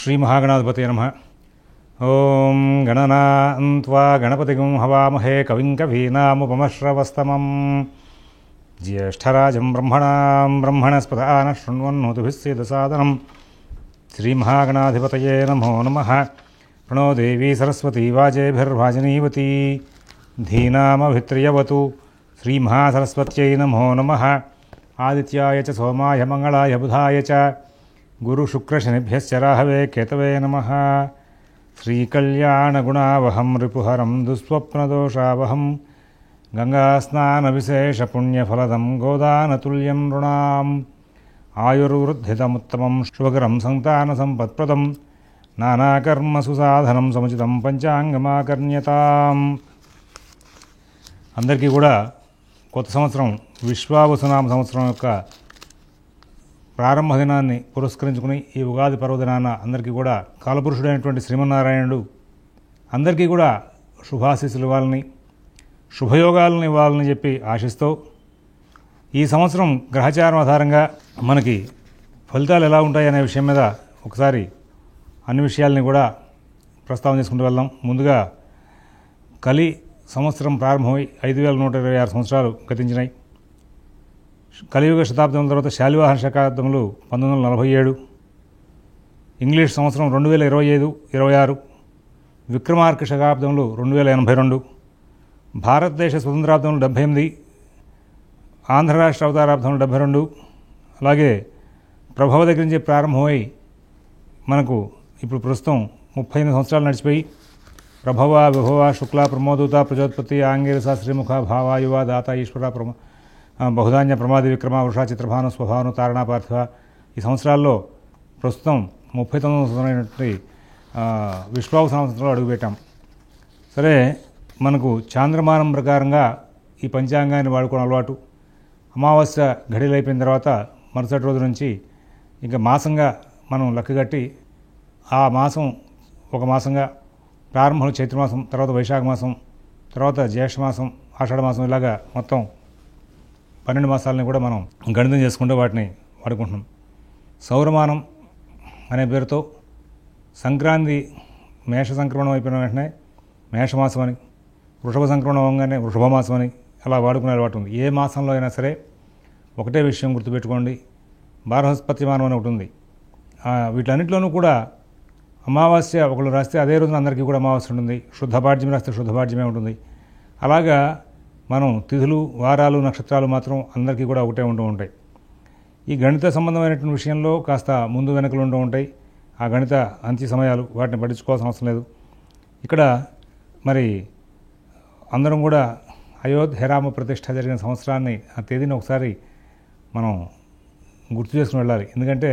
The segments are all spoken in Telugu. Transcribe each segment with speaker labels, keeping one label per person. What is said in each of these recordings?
Speaker 1: శ్రీ మహాగణాధిపతయే నమః. ఓం గణనాం త్వా గణపతిగం హవామహే కవిం కవీనాముపమశ్రవస్తమం జ్యేష్ఠరాజం బ్రహ్మణస్పదాన శృణ్వన్నోతిభిः సేదసాదనం. శ్రీ మహాగణాధిపతయే నమో నమః. ప్రణో దేవీ సరస్వతీ వాజేభిర్వాజనీవతీ ధీనామభిత్రియవతు. శ్రీ మహాసరస్వత్యై నమో నమః. ఆదిత్యాయ చ సోమాయ మంగళాయ బుధాయ చ గురుశుక్రశనిభ్యశ్చ రాహవే కేతవే నమః. శ్రీకళ్యాణగుణావహం రిపుహరం దుస్వప్నదోషావహం గంగాస్నానవిశేషపుణ్యఫలదం గోదానతుల్యం నృణాం. ఆయుర్వృద్ధితముత్తమం శుభకరం సంతానసంపత్ప్రదం నానాకర్మసు సాధనం సముచితం పంచాంగమాకర్ణ్యతాం. అందరికీ కూడా కొత్త సంవత్సరం విశ్వావసునామ సంవత్సరం యొక్క ప్రారంభ దినాన్ని పురస్కరించుకుని ఈ ఉగాది పర్వదినాన అందరికీ కూడా కాలపురుషుడైనటువంటి శ్రీమన్నారాయణుడు అందరికీ కూడా శుభాశీస్సులు ఇవ్వాలని శుభయోగాలను ఇవ్వాలని చెప్పి ఆశిస్తూ ఈ సంవత్సరం గ్రహచారం ఆధారంగా మనకి ఫలితాలు ఎలా ఉంటాయి అనే విషయం మీద ఒకసారి అన్ని విషయాలని కూడా ప్రస్తావన చేసుకుంటూ వెళ్దాం. ముందుగా కలి సంవత్సరం ప్రారంభమై 5126 సంవత్సరాలు గతించినాయి. కలియుగ శతాబ్దం తర్వాత శాలివాహన శతాబ్దములు 1947, ఇంగ్లీష్ సంవత్సరం 2025-26, విక్రమార్క శతాబ్దములు 2082, భారతదేశ స్వతంత్రాబ్దములు 78, ఆంధ్ర రాష్ట్ర అవతారాబ్దములు 72, అలాగే ప్రభవ దగ్గర నుంచి ప్రారంభమై మనకు ఇప్పుడు ప్రస్తుతం 38 సంవత్సరాలు నడిచిపోయి ప్రభవ విభవ శుక్ల ప్రమోదూత ప్రజోత్పత్తి ఆంగిరస శ్రీముఖ భావాయువ దాత ఈశ్వర బహుధాన్య ప్రమాది విక్రమ వృషా చిత్రభాను స్వభాను తారణా పార్థివ ఈ సంవత్సరాల్లో ప్రస్తుతం 39వ సంవత్సరమైనటువంటి విశ్వావసనామ సంవత్సరంలో అడుగుపెట్టాం. సరే, మనకు చాంద్రమానం ప్రకారంగా ఈ పంచాంగాన్ని వాడుకోవడం అలవాటు. అమావాస్య ఘడియలు అయిపోయిన తర్వాత మరుసటి రోజు నుంచి ఇంకా మాసంగా మనం లెక్కగట్టి ఆ మాసం ఒక మాసంగా ప్రారంభంలో చైత్రమాసం, తర్వాత వైశాఖ మాసం, తర్వాత జ్యేష్ఠమాసం, ఆషాఢమాసం, ఇలాగా మొత్తం 12 మాసాలని కూడా మనం గణితం చేసుకుంటూ వాటిని వాడుకుంటున్నాం. సౌరమానం అనే పేరుతో సంక్రాంతి మేష సంక్రమణం అయిపోయిన వెంటనే మేషమాసం అని, వృషభ సంక్రమణం అవగానే వృషభమాసం అని అలా వాడుకునే అలవాటు ఉంది. ఏ మాసంలో అయినా సరే ఒకటే విషయం గుర్తుపెట్టుకోండి, బారహస్పత్యమానం అని ఒకటి ఉంది. వీటన్నిటిలోనూ కూడా అమావాస్య ఒకళ్ళు రాస్తే అదే రోజున అందరికీ కూడా అమావాస్య ఉంటుంది. శుద్ధపాడ్యం రాస్తే శుద్ధపాడ్యమే ఉంటుంది. అలాగా మనం తిథులు, వారాలు, నక్షత్రాలు మాత్రం అందరికీ కూడా ఒకటే ఉంటూ ఉంటాయి. ఈ గణిత సంబంధమైనటువంటి విషయంలో కాస్త ముందు వెనకలు ఉంటూ ఉంటాయి. ఆ గణిత అంత్య సమయాలు వాటిని పట్టించుకోవాల్సిన అవసరం లేదు. ఇక్కడ మరి అందరం కూడా అయోధ్యరామ ప్రతిష్ఠ జరిగిన సంవత్సరాన్ని, ఆ తేదీని ఒకసారి మనం గుర్తు చేసుకుని వెళ్ళాలి. ఎందుకంటే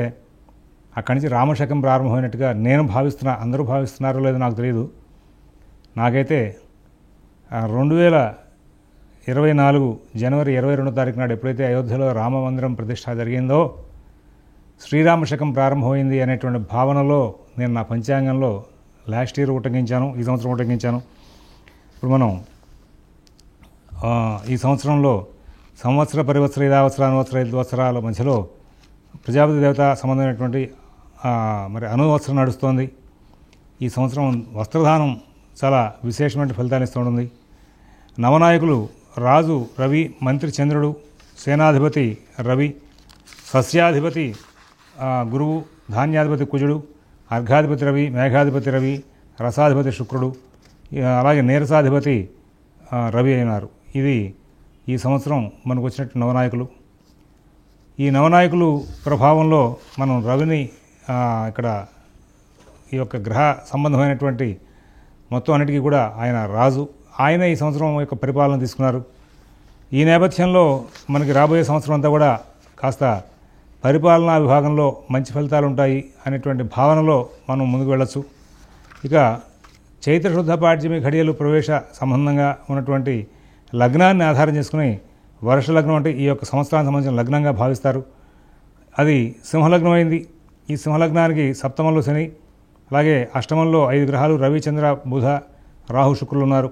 Speaker 1: అక్కడి నుంచి రామశకం ప్రారంభమైనట్టుగా నేను భావిస్తున్నా. అందరూ భావిస్తున్నారో లేదో నాకు తెలియదు. నాకైతే 2024 జనవరి 22వ తారీఖు నాడు ఎప్పుడైతే అయోధ్యలో రామ మందిరం ప్రతిష్ఠ జరిగిందో శ్రీరామశకం ప్రారంభమైంది అనేటువంటి భావనలో నేను నా పంచాంగంలో లాస్ట్ ఇయర్ ఉటంకించాను, ఈ సంవత్సరం ఉటంకించాను. ఇప్పుడు మనం ఈ సంవత్సరంలో సంవత్సర పరివత్సర ఇదావత్సర అనువత్సర 5 వత్సరాల మధ్యలో ప్రజాపతి దేవత సంబంధమైనటువంటి మరి అనువత్సరం నడుస్తోంది. ఈ సంవత్సరం వస్త్రదానం చాలా విశేషమైన ఫలితాలు ఇస్తూ ఉంటుంది. నవనాయకులు రాజు రవి, మంత్రి చంద్రుడు, సేనాధిపతి రవి, సస్యాధిపతి గురువు, ధాన్యాధిపతి కుజుడు, అర్ఘాధిపతి రవి, మేఘాధిపతి రవి, రసాధిపతి శుక్రుడు, అలాగే నీరసాధిపతి రవి అయినారు. ఇది ఈ సంవత్సరం మనకు వచ్చినట్టు నవనాయకులు. ఈ నవనాయకులు ప్రభావంలో మనం రవిని ఇక్కడ ఈ యొక్క గ్రహ సంబంధమైనటువంటి మొత్తం అన్నిటికీ కూడా ఆయన రాజు. ఆయన ఈ సంవత్సరం యొక్క పరిపాలన తీసుకున్నారు. ఈ నేపథ్యంలో మనకి రాబోయే సంవత్సరం అంతా కూడా కాస్త పరిపాలనా విభాగంలో మంచి ఫలితాలు ఉంటాయి అనేటువంటి భావనలో మనం ముందుకు వెళ్ళచ్చు. ఇక చైత్ర శుద్ధ పాడ్యమి ఘడియలు ప్రవేశ సంబంధంగా ఉన్నటువంటి లగ్నాన్ని ఆధారం చేసుకుని వర్ష లగ్నం అంటే ఈ యొక్క సంవత్సరానికి సంబంధించిన లగ్నంగా భావిస్తారు. అది సింహలగ్నం అయింది. ఈ సింహలగ్నానికి సప్తమంలో శని, అలాగే అష్టమంలో 5 గ్రహాలు రవి, చంద్ర, బుధ, రాహు, శుక్రులు ఉన్నారు.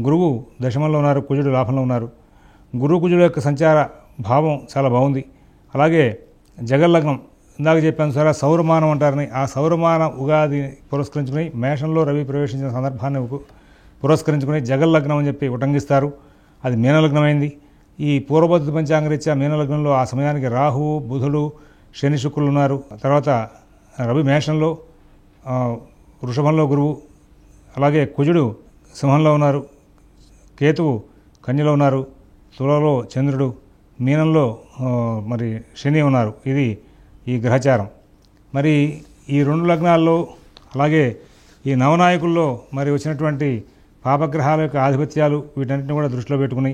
Speaker 1: గురువు దశమంలో ఉన్నారు, కుజుడు లాభంలో ఉన్నారు. గురువు కుజుడు యొక్క సంచార భావం చాలా బాగుంది. అలాగే జగల్లగ్నం ఇందాక చెప్పాను సార్ సౌరమానం అంటారని, ఆ సౌరమాన ఉగాది పురస్కరించుకుని మేషంలో రవి ప్రవేశించిన సందర్భాన్ని పురస్కరించుకుని జగల్లగ్నం అని చెప్పి ఉటంకిస్తారు. అది మీనలగ్నమైంది. ఈ పూర్వపద్ధతి పంచాంగరీత్యా మీనలగ్నంలో ఆ సమయానికి రాహువు, బుధుడు, శని, శుక్రులు ఉన్నారు. తర్వాత రవి మేషంలో, వృషభంలో గురువు, అలాగే కుజుడు సింహంలో ఉన్నారు, కేతువు కన్యలో ఉన్నారు, తులలో చంద్రుడు, మీనంలో మరి శని ఉన్నారు. ఇది ఈ గ్రహచారం. మరి ఈ 2 లగ్నాల్లో అలాగే ఈ నవనాయకుల్లో మరి వచ్చినటువంటి పాపగ్రహాల యొక్క ఆధిపత్యాలు వీటన్నిటిని కూడా దృష్టిలో పెట్టుకుని,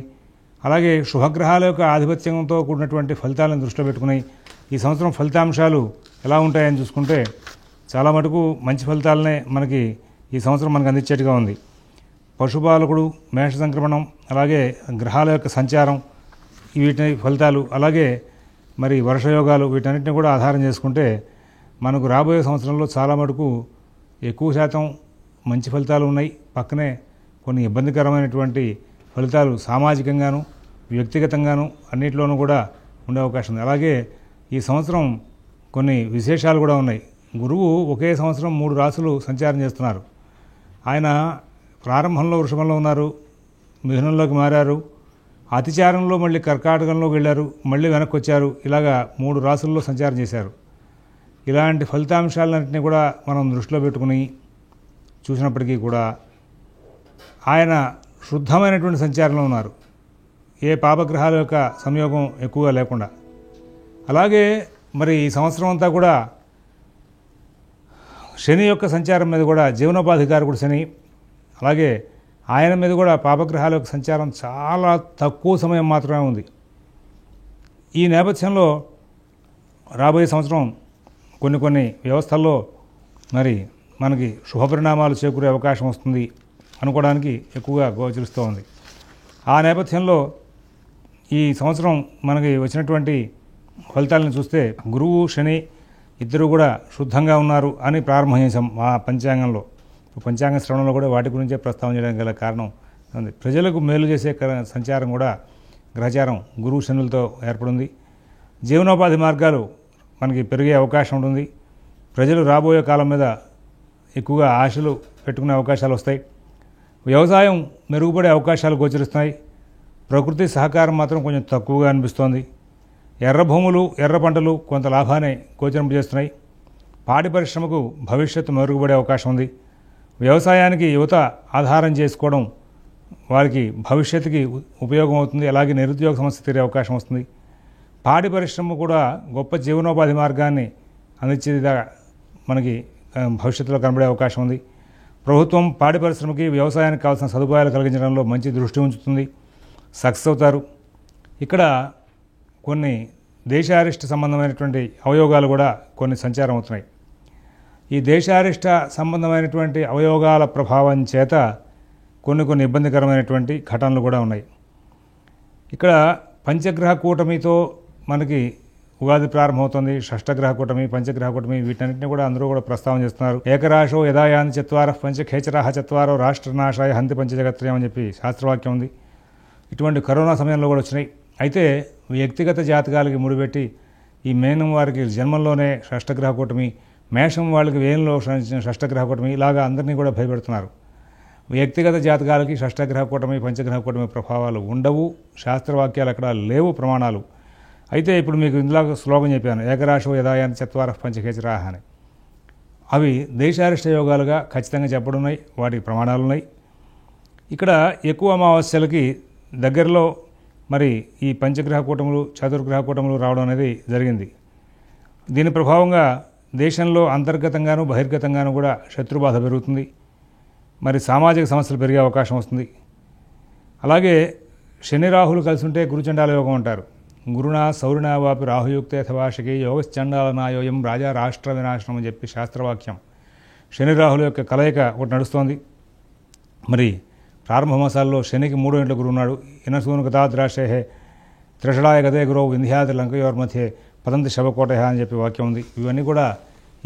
Speaker 1: అలాగే శుభగ్రహాల యొక్క ఆధిపత్యంతో కూడినటువంటి ఫలితాలను దృష్టిలో పెట్టుకుని ఈ సంవత్సరం ఫలితాంశాలు ఎలా ఉంటాయని చూసుకుంటే చాలా మటుకు మంచి ఫలితాలనే మనకి ఈ సంవత్సరం మనకు అందించేట్టుగా ఉంది. పశుపాలకుడు, మేష సంక్రమణం, అలాగే గ్రహాల యొక్క సంచారం, వీటి ఫలితాలు, అలాగే మరి వర్షయోగాలు వీటన్నిటిని కూడా ఆధారం చేసుకుంటే మనకు రాబోయే సంవత్సరంలో చాలా మటుకు ఎక్కువ శాతం మంచి ఫలితాలు ఉన్నాయి. పక్కనే కొన్ని ఇబ్బందికరమైనటువంటి ఫలితాలు సామాజికంగాను వ్యక్తిగతంగాను అన్నింటిలోనూ కూడా ఉండే అవకాశం ఉంది. అలాగే ఈ సంవత్సరం కొన్ని విశేషాలు కూడా ఉన్నాయి. గురువు ఒకే సంవత్సరం 3 రాశులు సంచారం చేస్తున్నారు. ఆయన ప్రారంభంలో వృషభంలో ఉన్నారు, మిథునంలోకి మారారు, అతిచారంలో మళ్ళీ కర్కాటకంలోకి వెళ్ళారు, మళ్ళీ వెనక్కి వచ్చారు. ఇలాగా 3 రాశుల్లో సంచారం చేశారు. ఇలాంటి ఫలితాంశాలన్నింటినీ కూడా మనం దృష్టిలో పెట్టుకుని చూసినప్పటికీ కూడా ఆయన శుద్ధమైనటువంటి సంచారంలో ఉన్నారు, ఏ పాపగ్రహాల యొక్క సంయోగం ఎక్కువగా లేకుండా. అలాగే మరి ఈ సంవత్సరం అంతా కూడా శని యొక్క సంచారం మీద కూడా జీవనోపాధికారకుడు శని, అలాగే ఆయన మీద కూడా పాపగ్రహాల యొక్క సంచారం చాలా తక్కువ సమయం మాత్రమే ఉంది. ఈ నేపథ్యంలో రాబోయే సంవత్సరం కొన్ని వ్యవస్థల్లో మరి మనకి శుభపరిణామాలు చేకూరే అవకాశం వస్తుంది అనుకోవడానికి ఎక్కువగా గోచరిస్తూ ఉంది. ఆ నేపథ్యంలో ఈ సంవత్సరం మనకి వచ్చినటువంటి ఫలితాలను చూస్తే గురువు, శని ఇద్దరు కూడా శుద్ధంగా ఉన్నారు అని ప్రారంభం చేశాం మా పంచాంగంలో. పంచాంగ శ్రవణంలో కూడా వాటి గురించే ప్రస్తావన చేయడానికి గల కారణం ఉంది. ప్రజలకు మేలు చేసే సంచారం కూడా గ్రహచారం గురువు శనులతో ఏర్పడింది. జీవనోపాధి మార్గాలు మనకి పెరిగే అవకాశం ఉంటుంది. ప్రజలు రాబోయే కాలం మీద ఎక్కువగా ఆశలు పెట్టుకునే అవకాశాలు వస్తాయి. వ్యవసాయం మెరుగుపడే అవకాశాలు గోచరిస్తున్నాయి. ప్రకృతి సహకారం మాత్రం కొంచెం తక్కువగా అనిపిస్తోంది. ఎర్ర భూములు, ఎర్ర పంటలు కొంత లాభాన్ని గోచరింపజేస్తున్నాయి. పాడి పరిశ్రమకు భవిష్యత్తు మెరుగుపడే అవకాశం ఉంది. వ్యవసాయానికి యువత ఆధారం చేసుకోవడం వారికి భవిష్యత్తుకి ఉపయోగం అవుతుంది. అలాగే నిరుద్యోగ సమస్య తీరే అవకాశం వస్తుంది. పాడి పరిశ్రమ కూడా గొప్ప జీవనోపాధి మార్గాన్ని అందించేదిగా మనకి భవిష్యత్తులో కనబడే అవకాశం ఉంది. ప్రభుత్వం పాడి పరిశ్రమకి, వ్యవసాయానికి కావాల్సిన సదుపాయాలు కలిగించడంలో మంచి దృష్టి ఉంచుతుంది. సక్సెస్ అవుతారు. ఇక్కడ కొన్ని దేశారిష్ట సంబంధమైనటువంటి అవయోగాలు కూడా కొన్ని సంచారం అవుతున్నాయి. ఈ దేశారిష్ట సంబంధమైనటువంటి అవయోగాల ప్రభావం చేత కొన్ని ఇబ్బందికరమైనటువంటి ఘటనలు కూడా ఉన్నాయి. ఇక్కడ పంచగ్రహ కూటమితో మనకి ఉగాది ప్రారంభమవుతుంది. షష్టగ్రహ కూటమి, పంచగ్రహ కూటమి వీటన్నింటినీ కూడా అందరూ కూడా ప్రస్తావన చేస్తున్నారు. ఏకరాశో యదాయాన్ చత్వార పంచఖేచరాహ చత్వారో రాష్ట్రనాశాయ హంతి పంచజగత్రయం అని చెప్పి శాస్త్రవాక్యం ఉంది. ఇటువంటి కరోనా సమయంలో కూడా వచ్చినాయి. అయితే వ్యక్తిగత జాతకాలకి ముడిపెట్టి ఈ మేనం వారికి జన్మంలోనే షష్టగ్రహ కూటమి, మేషం వాళ్ళకి వేయంలో షష్టగ్రహ కూటమి, ఇలాగా అందరినీ కూడా భయపెడుతున్నారు. వ్యక్తిగత జాతకాలకి షష్టగ్రహ కూటమి, పంచగ్రహ కూటమి ప్రభావాలు ఉండవు. శాస్త్రవాక్యాలు అక్కడ లేవు, ప్రమాణాలు. అయితే ఇప్పుడు మీకు ఇందులో శ్లోకం చెప్పాను, ఏకరాశో యదాయాన్ చత్వార పంచఖేచరాహ అని. అవి దేశారిష్ట యోగాలుగా ఖచ్చితంగా చెప్పడున్నాయి, వాటికి ప్రమాణాలు ఉన్నాయి. ఇక్కడ ఎక్కువ అమావాస్యలకి దగ్గరలో మరి ఈ పంచగ్రహ కూటములు, చతుర్గ్రహ కూటములు రావడం అనేది జరిగింది. దీని ప్రభావంగా దేశంలో అంతర్గతంగాను బహిర్గతంగాను కూడా శత్రుబాధ పెరుగుతుంది. మరి సామాజిక సమస్యలు పెరిగే అవకాశం వస్తుంది. అలాగే శని రాహులు కలిసి ఉంటే గురుచండాల యోగం అంటారు. గురునా సౌరినా వాపి రాహుయుక్తే అథవాషకి యోగశ్చండాలనాయోయం రాజా రాష్ట్ర వినాశనం అని చెప్పి శాస్త్రవాక్యం. శని రాహుల యొక్క కలయిక ఒకటి నడుస్తోంది. మరి ప్రారంభ మాసాల్లో శనికి 3వ ఇంట్లో గురువు ఉన్నాడు. ఇనసూను గతాద్రాశే త్రిషడాయ గదే గురువు వింధ్యాద్రి లంకయోర్మధ్యే పదంతి శవకోట అని చెప్పి వాక్యం ఉంది. ఇవన్నీ కూడా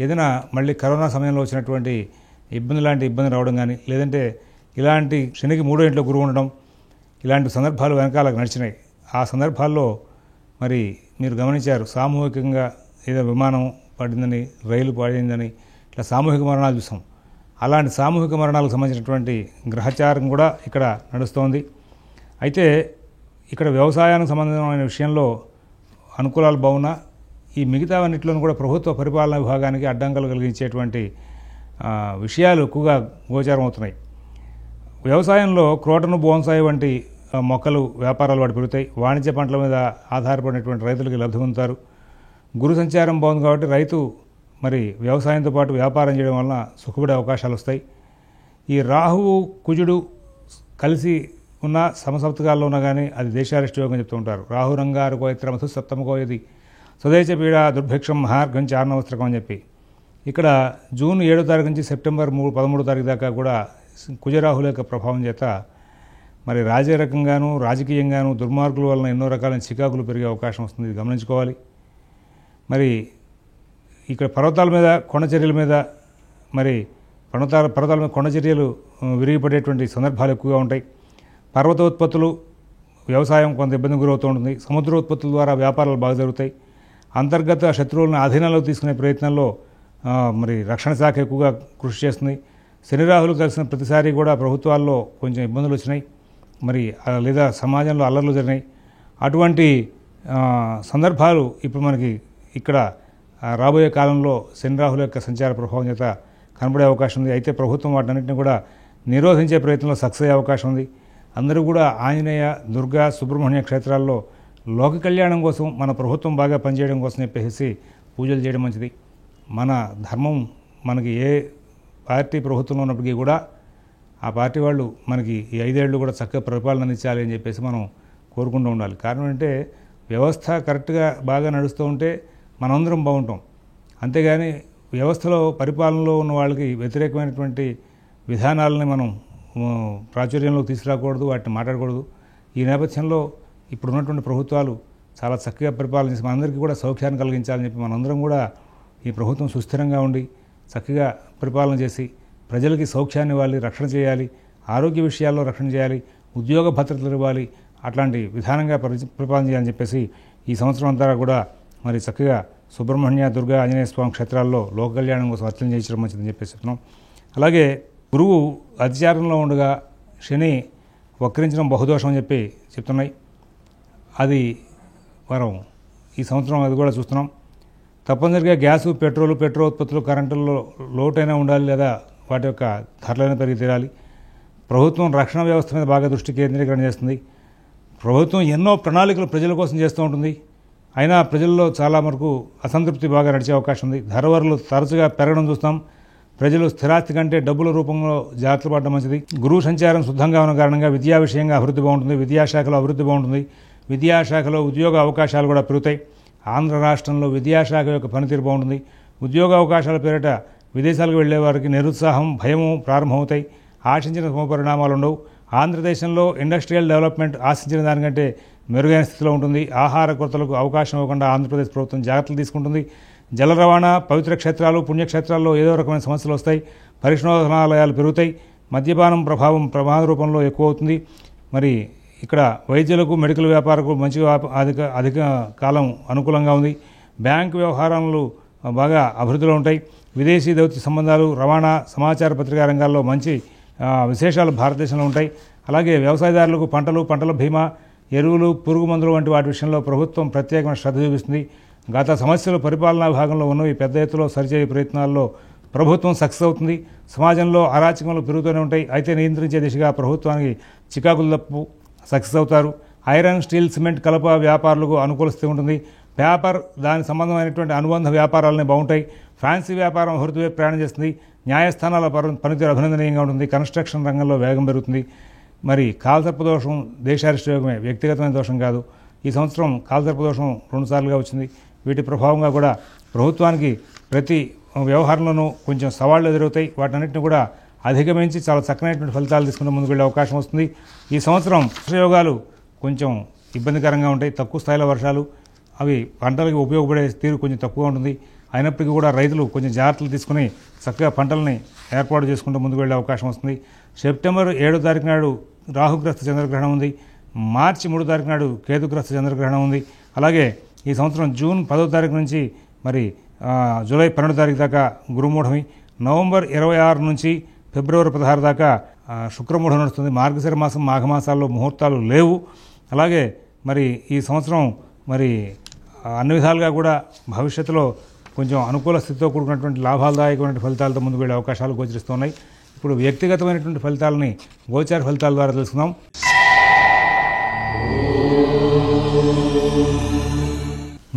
Speaker 1: ఏదైనా మళ్ళీ కరోనా సమయంలో వచ్చినటువంటి లాంటి ఇబ్బంది రావడం కానీ, లేదంటే ఇలాంటి శనికి 3వ ఇంట్లో గురువు ఉండడం, ఇలాంటి సందర్భాలు వెనకాలకు నడిచినాయి. ఆ సందర్భాల్లో మరి మీరు గమనించారు, సామూహికంగా ఏదో విమానం పడిందని, రైలు పడిందని ఇట్లా సామూహిక మరణాలు చూసాం. అలాంటి సామూహిక మరణాలకు సంబంధించినటువంటి గ్రహచారం కూడా ఇక్కడ నడుస్తోంది. అయితే ఇక్కడ వ్యవసాయానికి సంబంధమైన విషయంలో అనుకూలాలు బాగున్నా ఈ మిగతావన్నింటిలోనూ కూడా ప్రభుత్వ పరిపాలనా విభాగానికి అడ్డంకులు కలిగించేటువంటి విషయాలు ఎక్కువగా గోచారం అవుతున్నాయి. వ్యవసాయంలో క్రోటను, బోన్సాయి వంటి మొక్కలు వ్యాపారాలు వాటి పెరుగుతాయి. వాణిజ్య పంటల మీద ఆధారపడినటువంటి రైతులకి లబ్ధి పొందుతారు. గురు సంచారం బాగుంది కాబట్టి రైతు మరి వ్యవసాయంతో పాటు వ్యాపారం చేయడం వలన సుఖపడే అవకాశాలు వస్తాయి. ఈ రాహువు, కుజుడు కలిసి ఉన్న సమసప్తకాల్లో ఉన్నా కానీ అది దేశారిష్ట యోగం చెప్తూ ఉంటారు. రాహురంగారుకో ఇతరమసు సప్తమకో ఇది స్వదేశ పీడ దుర్భిక్షం మహార్ఘం చారణవస్త్రకం అని చెప్పి ఇక్కడ జూన్ 7వ తారీఖు నుంచి సెప్టెంబర్ 13వ తారీఖు దాకా కూడా కుజరాహుల యొక్క ప్రభావం చేత మరి రాజకీయంగాను రాజకీయంగాను దుర్మార్గుల వలన ఎన్నో రకాలైన చికాకులు పెరిగే అవకాశం వస్తుంది. ఇది గమనించుకోవాలి. మరి ఇక్కడ పర్వతాల మీద, కొండ చర్యల మీద మరి పర్వతాల మీద కొండ చర్యలు విరిగిపడేటువంటి సందర్భాలు ఎక్కువగా ఉంటాయి. పర్వతోత్పత్తులు, వ్యవసాయం కొంత ఇబ్బంది గురవుతూ ఉంటుంది. సముద్రోత్పత్తుల ద్వారా వ్యాపారాలు బాగా జరుగుతాయి. అంతర్గత శత్రువులను అధీనంలోకి తీసుకునే ప్రయత్నంలో మరి రక్షణ శాఖ ఎక్కువగా కృషి చేస్తుంది. శని రాహులు కలిసిన ప్రతిసారి కూడా ప్రభుత్వాల్లో కొంచెం ఇబ్బందులు వచ్చినాయి, మరి లేదా సమాజంలో అల్లర్లు జరిగినాయి. అటువంటి సందర్భాలు ఇప్పుడు మనకి ఇక్కడ రాబోయే కాలంలో శని రాహుల యొక్క సంచార ప్రభావం చేత కనబడే అవకాశం ఉంది. అయితే ప్రభుత్వం వాటన్నింటినీ కూడా నిరోధించే ప్రయత్నంలో సక్సెస్ అయ్యే అవకాశం ఉంది. అందరూ కూడా ఆంజనేయ, దుర్గా, సుబ్రహ్మణ్య క్షేత్రాల్లో లోక కళ్యాణం కోసం, మన ప్రభుత్వం బాగా పనిచేయడం కోసం చెప్పేసి పూజలు చేయడం మంచిది. మన ధర్మం మనకి ఏ పార్టీ ప్రభుత్వంలో ఉన్నప్పటికీ కూడా ఆ పార్టీ వాళ్ళు మనకి ఈ 5 ఏళ్ళు కూడా చక్కగా పరిపాలన అందించాలి అని చెప్పేసి మనం కోరుకుంటూ ఉండాలి. కారణం అంటే వ్యవస్థ కరెక్ట్గా బాగా నడుస్తూ ఉంటే మనందరం బాగుంటాం. అంతేగాని వ్యవస్థలో పరిపాలనలో ఉన్న వాళ్ళకి వ్యతిరేకమైనటువంటి విధానాలని మనం ప్రాచుర్యంలోకి తీసుకురాకూడదు, వాటిని మాట్లాడకూడదు. ఈ నేపథ్యంలో ఇప్పుడు ఉన్నటువంటి ప్రభుత్వాలు చాలా చక్కగా పరిపాలన చేసి మనందరికీ కూడా సౌఖ్యాన్ని కలిగించాలని చెప్పి మనందరం కూడా ఈ ప్రభుత్వం సుస్థిరంగా ఉండి చక్కగా పరిపాలన చేసి ప్రజలకి సౌఖ్యాన్ని ఇవ్వాలి, రక్షణ చేయాలి, ఆరోగ్య విషయాల్లో రక్షణ చేయాలి, ఉద్యోగ భద్రతలు ఇవ్వాలి, అట్లాంటి విధానంగా పరిపాలన చేయాలని చెప్పేసి ఈ సంవత్సరం అంతా కూడా మరి చక్కగా సుబ్రహ్మణ్య, దుర్గా, ఆంజనేయ స్వామి క్షేత్రాల్లో లోక కళ్యాణం కోసం అర్చన చేయించడం మంచిదని చెప్పేసి చెప్తున్నాం. అలాగే గురువు అతిచారంలో ఉండగా శని వక్రించడం బహుదోషం అని చెప్పి చెప్తున్నాయి. అది మనం ఈ సంవత్సరం అది కూడా చూస్తున్నాం. తప్పనిసరిగా గ్యాసు, పెట్రోల్ ఉత్పత్తులు, కరెంటుల్లో లోటైనా ఉండాలి, లేదా వాటి యొక్క ధరలైనా పెరిగి తీరాలి. ప్రభుత్వం రక్షణ వ్యవస్థ మీద బాగా దృష్టి కేంద్రీకరణ చేస్తుంది. ప్రభుత్వం ఎన్నో ప్రణాళికలు ప్రజల కోసం చేస్తూ ఉంటుంది. అయినా ప్రజల్లో చాలా వరకు అసంతృప్తి బాగా నడిచే అవకాశం ఉంది. ధరవరలు తరచుగా పెరగడం చూస్తాం. ప్రజలు స్థిరాస్తి కంటే డబ్బుల రూపంలో జాగ్రత్తలు పడడం మంచిది. గురువు సంచారం శుద్ధంగా ఉన్న కారణంగా విద్యా విషయంగా అభివృద్ధి బాగుంటుంది. విద్యాశాఖలో అభివృద్ధి బాగుంటుంది. విద్యాశాఖలో ఉద్యోగ అవకాశాలు కూడా పెరుగుతాయి. ఆంధ్ర రాష్ట్రంలో విద్యాశాఖ యొక్క పనితీరు బాగుంటుంది. ఉద్యోగ అవకాశాల పేరిట విదేశాలకు వెళ్లే వారికి నిరుత్సాహం, భయము ప్రారంభమవుతాయి. ఆశించిన పరిణామాలు ఉండవు. ఆంధ్రదేశంలో ఇండస్ట్రియల్ డెవలప్మెంట్ ఆశించిన దానికంటే మెరుగైన స్థితిలో ఉంటుంది. ఆహార కొరతలకు అవకాశం ఇవ్వకుండా ఆంధ్రప్రదేశ్ ప్రభుత్వం జాగ్రత్తలు తీసుకుంటుంది. జల రవాణా, పవిత్ర క్షేత్రాలు, పుణ్యక్షేత్రాల్లో ఏదో రకమైన సమస్యలు వస్తాయి. పరిశోధనాలయాలు పెరుగుతాయి. మద్యపానం ప్రభావం ప్రమాద రూపంలో ఎక్కువ అవుతుంది. మరి ఇక్కడ వైద్యులకు, మెడికల్ వ్యాపారకు మంచిగా అధిక కాలం అనుకూలంగా ఉంది. బ్యాంకు వ్యవహారాలు బాగా అభివృద్ధిలో ఉంటాయి. విదేశీ దౌత్య సంబంధాలు, రవాణా, సమాచార పత్రికా రంగాల్లో మంచి విశేషాలు భారతదేశంలో ఉంటాయి. అలాగే వ్యవసాయదారులకు పంటల బీమా, ఎరువులు, పురుగు మందులు వంటి వాటి విషయంలో ప్రభుత్వం ప్రత్యేకమైన శ్రద్ధ చూపిస్తుంది. గత సమస్యలు పరిపాలనా విభాగంలో ఉన్నవి పెద్ద ఎత్తులో సరిచేయ ప్రయత్నాల్లో ప్రభుత్వం సక్సెస్ అవుతుంది. సమాజంలో అరాచకములు పెరుగుతూనే ఉంటాయి. అయితే నియంత్రించే దిశగా ప్రభుత్వానికి చికాకులు తప్పు సక్సెస్ అవుతారు. ఐరన్, స్టీల్, సిమెంట్, కలప వ్యాపారులకు అనుకూల స్థితి ఉంటుంది. పేపర్, దానికి సంబంధమైనటువంటి అనుబంధ వ్యాపారాలనే బాగుంటాయి. ఫ్యాన్సీ వ్యాపారం అభివృద్ధి వైపు ప్రయాణం చేస్తుంది. న్యాయస్థానాల పనితీరు అభినందనీయంగా ఉంటుంది. కన్స్ట్రక్షన్ రంగంలో వేగం పెరుగుతుంది. మరి కాలసర్ప దోషం దేశారిష్ట యోగమే, వ్యక్తిగతమైన దోషం కాదు. ఈ సంవత్సరం కాలసర్ప దోషం 2 సార్లుగా వచ్చింది. వీటి ప్రభావంగా కూడా ప్రభుత్వానికి ప్రతి వ్యవహారంలోనూ కొంచెం సవాళ్లు ఎదురవుతాయి. వాటన్నిటిని కూడా అధిగమించి చాలా చక్కనైనటువంటి ఫలితాలు తీసుకుని ముందుకు వెళ్ళే అవకాశం వస్తుంది. ఈ సంవత్సరం వర్షయోగాలు కొంచెం ఇబ్బందికరంగా ఉంటాయి. తక్కువ స్థాయిలో వర్షాలు, అవి పంటలకు ఉపయోగపడే తీరు కొంచెం తక్కువ ఉంటుంది. అయినప్పటికీ కూడా రైతులు కొంచెం జాగ్రత్తలు తీసుకుని చక్కగా పంటలని ఏర్పాటు చేసుకుంటూ ముందుకు వెళ్ళే అవకాశం వస్తుంది. సెప్టెంబర్ 7వ తారీఖు నాడు రాహుగ్రస్త చంద్రగ్రహణం ఉంది. మార్చి 3వ తారీఖు నాడు కేతుగ్రస్త చంద్రగ్రహణం ఉంది. అలాగే ఈ సంవత్సరం జూన్ 10వ తారీఖు నుంచి మరి జూలై 12 తారీఖు దాకా గురుమూఢమి, నవంబర్ 26 నుంచి ఫిబ్రవరి 16 దాకా శుక్రమూఢం నడుస్తుంది. మార్గశిర మాసం మాఘమాసాల్లో ముహూర్తాలు లేవు. అలాగే మరి ఈ సంవత్సరం మరి అన్ని విధాలుగా కూడా భవిష్యత్తులో కొంచెం అనుకూల స్థితితో కూడుకున్నటువంటి లాభాలదాయకమైన ఫలితాలతో ముందుకు వెళ్ళే అవకాశాలు గోచరిస్తున్నాయి. ఇప్పుడు వ్యక్తిగతమైనటువంటి ఫలితాలని గోచార ఫలితాల ద్వారా తెలుసుకుందాం.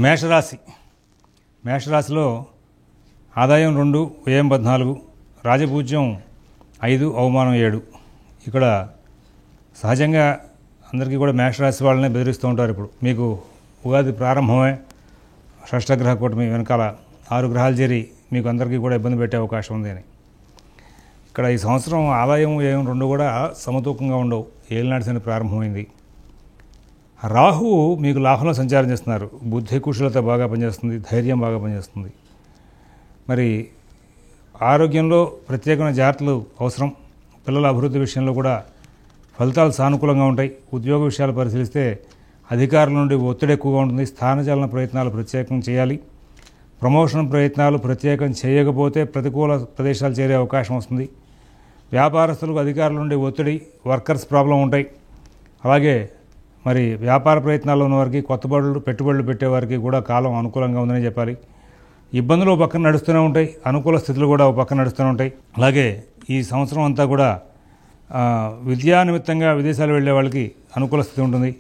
Speaker 1: మేషరాశి. మేషరాశిలో ఆదాయం 2, వ్యయం 14, రాజపూజ్యం 5, అవమానం 7. ఇక్కడ సహజంగా అందరికీ కూడా మేషరాశి వాళ్ళనే బెదిరిస్తూ ఉంటారు. ఇప్పుడు మీకు ఉగాది ప్రారంభమే షష్టగ్రహ కూటమి వెనకాల 6 గ్రహాలు చేరి మీకు అందరికీ కూడా ఇబ్బంది పెట్టే అవకాశం ఉంది అని. ఇక్కడ ఈ సంవత్సరం ఆదాయం వ్యయం 2 కూడా సమతూకంగా ఉండవు. ఏలినాటి శని ప్రారంభమైంది. రాహువు మీకు లాభంలో సంచారం చేస్తున్నారు. బుద్ధి కుశలత బాగా పనిచేస్తుంది, ధైర్యం బాగా పనిచేస్తుంది. మరి ఆరోగ్యంలో ప్రత్యేకమైన జాగ్రత్తలు అవసరం. పిల్లల అభివృద్ధి విషయంలో కూడా ఫలితాలు సానుకూలంగా ఉంటాయి. ఉద్యోగ విషయాలు పరిశీలిస్తే అధికారుల నుండి ఒత్తిడి ఎక్కువగా ఉంటుంది. స్థానచలన ప్రయత్నాలు ప్రత్యేకం చేయాలి. ప్రమోషన్ ప్రయత్నాలు ప్రత్యేకం చేయకపోతే ప్రతికూల ప్రదేశాలు చేరే అవకాశం వస్తుంది. వ్యాపారస్తులకు అధికారుల నుండి ఒత్తిడి, వర్కర్స్ ప్రాబ్లం ఉంటాయి. అలాగే మరి వ్యాపార ప్రయత్నాల్లో ఉన్నవారికి, పెట్టుబడులు పెట్టేవారికి కూడా కాలం అనుకూలంగా ఉందని చెప్పాలి. ఇబ్బందులు ఒక పక్కన నడుస్తూనే ఉంటాయి, అనుకూల స్థితులు కూడా ఒక పక్కన నడుస్తూనే ఉంటాయి. అలాగే ఈ సంవత్సరం అంతా కూడా విద్యా నిమిత్తంగా విదేశాలు వెళ్ళే వాళ్ళకి అనుకూల స్థితి ఉంటుంది.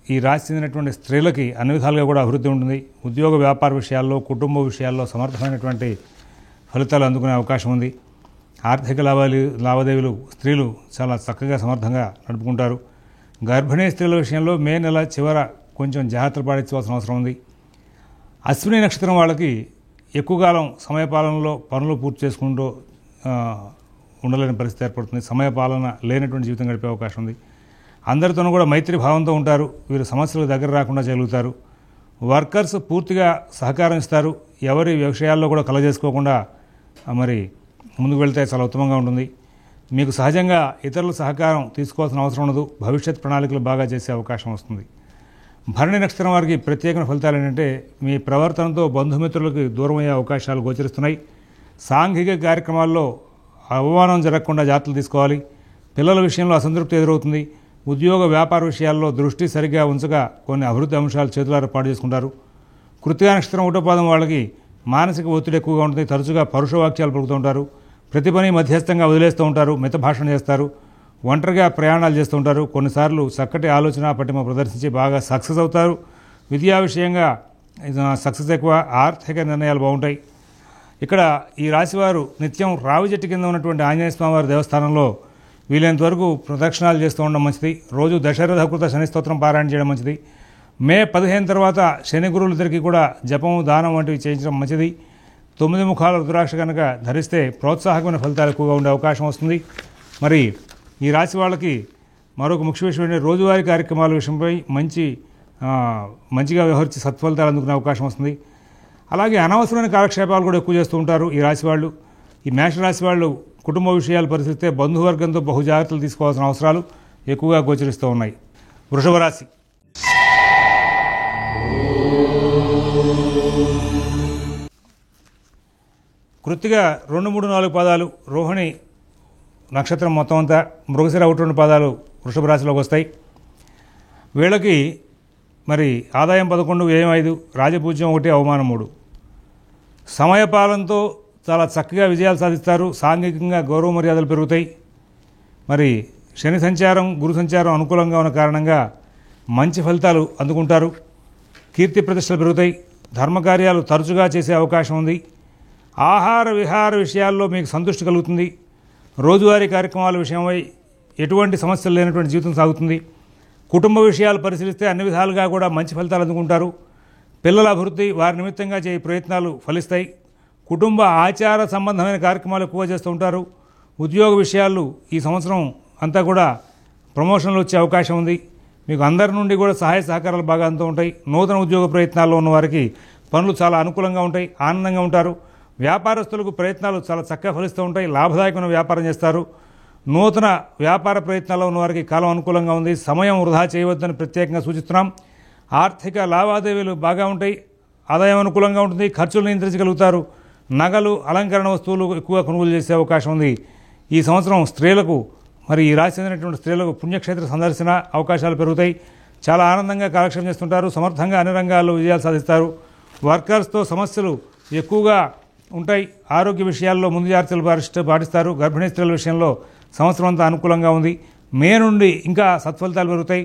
Speaker 1: ఈ రాశి చెందినటువంటి స్త్రీలకి అన్ని విధాలుగా కూడా అభివృద్ధి ఉంటుంది. ఉద్యోగ వ్యాపార విషయాల్లో, కుటుంబ విషయాల్లో సమర్థమైనటువంటి ఫలితాలు అందుకునే అవకాశం ఉంది. ఆర్థిక లావాదేవీలు స్త్రీలు చాలా చక్కగా సమర్థంగా నడుపుకుంటారు. గర్భిణీ స్త్రీల విషయంలో మే నెల చివర కొంచెం జాగ్రత్తలు పాటించవలసిన అవసరం ఉంది. అశ్విని నక్షత్రం వాళ్ళకి ఎక్కువ కాలం సమయపాలనలో పనులు పూర్తి చేసుకుంటూ ఉండలేని పరిస్థితి ఏర్పడుతుంది. సమయపాలన లేనటువంటి జీవితం గడిపే అవకాశం ఉంది. అందరితోనూ కూడా మైత్రి భావంతో ఉంటారు. వీరు సమస్యలకు దగ్గర రాకుండా చేయగలుగుతారు. వర్కర్స్ పూర్తిగా సహకారం ఇస్తారు. ఎవరి విషయాల్లో కూడా కలగజేసుకోకుండా మరి ముందుకు వెళ్తే చాలా ఉత్తమంగా ఉంటుంది. మీకు సహజంగా ఇతరుల సహకారం తీసుకోవాల్సిన అవసరం ఉండదు. భవిష్యత్ ప్రణాళికలు బాగా చేసే అవకాశం వస్తుంది. భరణి నక్షత్రం వారికి ప్రత్యేకమైన ఫలితాలు ఏంటంటే మీ ప్రవర్తనతో బంధుమిత్రులకు దూరమయ్యే అవకాశాలు గోచరిస్తున్నాయి. సాంఘిక కార్యక్రమాల్లో అవమానం జరగకుండా జాగ్రత్తలు తీసుకోవాలి. పిల్లల విషయంలో అసంతృప్తి ఎదురవుతుంది. ఉద్యోగ వ్యాపార విషయాల్లో దృష్టి సరిగ్గా ఉంచగా కొన్ని అభివృద్ధి అంశాలు చేతులారా పాటు చేసుకుంటారు. కృత్తికా నక్షత్రం 1వ పాదం వాళ్ళకి మానసిక ఒత్తిడి ఎక్కువగా ఉంటుంది. తరచుగా పరుష వాక్యాలు పలుకుతూ ఉంటారు. ప్రతి పని మధ్యస్థంగా వదిలేస్తూ ఉంటారు. మిత భాషణ చేస్తారు. ఒంటరిగా ప్రయాణాలు చేస్తూ ఉంటారు. కొన్నిసార్లు చక్కటి ఆలోచన పటిమ ప్రదర్శించి బాగా సక్సెస్ అవుతారు. విద్యా విషయంగా సక్సెస్ ఎక్కువ. ఆర్థిక నిర్ణయాలు బాగుంటాయి. ఇక్కడ ఈ రాశివారు నిత్యం రావి చెట్టు కింద ఉన్నటువంటి ఆంజనేయ స్వామివారి దేవస్థానంలో వీలైనంత వరకు ప్రదక్షిణాలు చేస్తూ ఉండడం మంచిది. రోజు దశరథకృత శని స్తోత్రం పారాయణ చేయడం మంచిది. మే 15 తర్వాత శని గురువులిద్దరికీ కూడా జపం, దానం వంటివి చేయించడం మంచిది. 9 ముఖాల రుద్రాక్ష కనుక ధరిస్తే ప్రోత్సాహకమైన ఫలితాలు ఎక్కువగా ఉండే అవకాశం వస్తుంది. మరి ఈ రాశి వాళ్ళకి మరొక ముఖ్య విషయం ఏంటంటే రోజువారీ కార్యక్రమాల విషయంపై మంచిగా వ్యవహరించి సత్ఫలితాలు అందుకునే అవకాశం వస్తుంది. అలాగే అనవసరమైన కాలక్షేపాలు కూడా ఎక్కువ చేస్తూ ఉంటారు ఈ రాశి వాళ్ళు. ఈ మేషరాశి వాళ్ళు కుటుంబ విషయాలు పరిశీలిస్తే బంధువర్గంతో బహు జాగ్రత్తలు తీసుకోవాల్సిన అవసరాలు ఎక్కువగా గోచరిస్తూ ఉన్నాయి. వృషభ రాశి. కృత్తిగా 2, 3, 4 పాదాలు, రోహిణి నక్షత్రం మొత్తం అంతా, మృగశిర 1, 2 పాదాలు వృషభ రాశిలోకి వస్తాయి. వీళ్ళకి మరి ఆదాయం 11, వ్యయం 5, రాజపూజ్యం 1, అవమానం 3. సమయపాలనతో చాలా చక్కగా విజయాలు సాధిస్తారు. సాంఘికంగా గౌరవ మర్యాదలు పెరుగుతాయి. మరి శని సంచారం, గురు సంచారం అనుకూలంగా ఉన్న కారణంగా మంచి ఫలితాలు అందుకుంటారు. కీర్తి ప్రతిష్టలు పెరుగుతాయి. ధర్మకార్యాలు తరచుగా చేసే అవకాశం ఉంది. ఆహార విహార విషయాల్లో మీకు సంతృష్టి కలుగుతుంది. రోజువారీ కార్యక్రమాల విషయమై ఎటువంటి సమస్యలు లేనటువంటి జీవితం సాగుతుంది. కుటుంబ విషయాలు పరిశీలిస్తే అన్ని విధాలుగా కూడా మంచి ఫలితాలు అందుకుంటారు. పిల్లల అభివృద్ధి, వారి నిమిత్తంగా చేయ ప్రయత్నాలు ఫలిస్తాయి. కుటుంబ ఆచార సంబంధమైన కార్యక్రమాలు ఎక్కువ చేస్తూ ఉంటారు. ఉద్యోగ విషయాలు ఈ సంవత్సరం అంతా కూడా ప్రమోషన్లు వచ్చే అవకాశం ఉంది. మీకు అందరి నుండి కూడా సహాయ సహకారాలు బాగా అంతూ ఉంటాయి. నూతన ఉద్యోగ ప్రయత్నాల్లో ఉన్న వారికి పనులు చాలా అనుకూలంగా ఉంటాయి. ఆనందంగా ఉంటారు. వ్యాపారస్తులకు ప్రయత్నాలు చాలా చక్కగా ఫలిస్తూ ఉంటాయి. లాభదాయకమైన వ్యాపారం చేస్తారు. నూతన వ్యాపార ప్రయత్నాల్లో ఉన్న వారికి కాలం అనుకూలంగా ఉంది. సమయం వృధా చేయవద్దని ప్రత్యేకంగా సూచిస్తున్నాం. ఆర్థిక లావాదేవీలు బాగా ఉంటాయి. ఆదాయం అనుకూలంగా ఉంటుంది, ఖర్చులు నియంత్రించగలుగుతారు. నగలు, అలంకరణ వస్తువులు ఎక్కువగా కొనుగోలు చేసే అవకాశం ఉంది. ఈ సంవత్సరం స్త్రీలకు, మరి ఈ రాశి చెందినటువంటి స్త్రీలకు పుణ్యక్షేత్ర సందర్శన అవకాశాలు పెరుగుతాయి. చాలా ఆనందంగా కాలక్షేపం చేస్తుంటారు. సమర్థంగా అన్ని రంగాల్లో విజయాలు సాధిస్తారు. వర్కర్స్తో సమస్యలు ఎక్కువగా ఉంటాయి. ఆరోగ్య విషయాల్లో ముందు జాగ్రత్తలు పాటిస్తారు. గర్భిణీ స్త్రీల విషయంలో సంవత్సరం అంతా అనుకూలంగా ఉంది. మే నుండి ఇంకా సత్ఫలితాలు పెరుగుతాయి.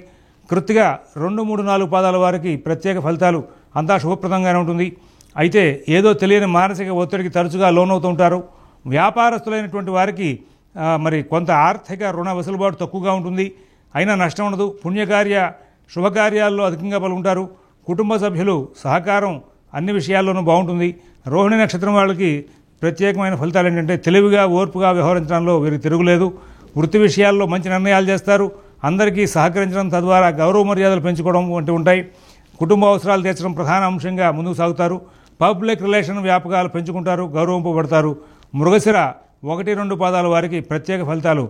Speaker 1: కృత్తిగా 2, 3, 4 పాదాల వారికి ప్రత్యేక ఫలితాలు అంతా శుభప్రదంగానే ఉంటుంది. అయితే ఏదో తెలియని మానసిక ఒత్తిడికి తరచుగా లోనవుతూ ఉంటారు. వ్యాపారస్తులైనటువంటి వారికి మరి కొంత ఆర్థిక రుణ వెసులుబాటు తక్కువగా ఉంటుంది. అయినా నష్టం ఉండదు. పుణ్యకార్య శుభకార్యాల్లో అధికంగా పాల్గొంటారు. కుటుంబ సభ్యులు సహకారం అన్ని విషయాల్లోనూ బాగుంటుంది. రోహిణి నక్షత్రం వాళ్ళకి ప్రత్యేకమైన ఫలితాలు ఏంటంటే తెలివిగా, ఓర్పుగా వ్యవహరించడంలో వీరికి తిరుగులేదు. వృత్తి విషయాల్లో మంచి నిర్ణయాలు చేస్తారు. అందరికీ సహకరించడం, తద్వారా గౌరవ మర్యాదలు పెంచుకోవడం వంటివి ఉంటాయి. కుటుంబ అవసరాలు తీర్చడం ప్రధాన అంశంగా ముందుకు సాగుతారు. పబ్లిక్ రిలేషన్ వ్యాపకాలు పెంచుకుంటారు, గౌరవింపబడతారు. మృగశిర 1, 2 పాదాల వారికి ప్రత్యేక ఫలితాలు.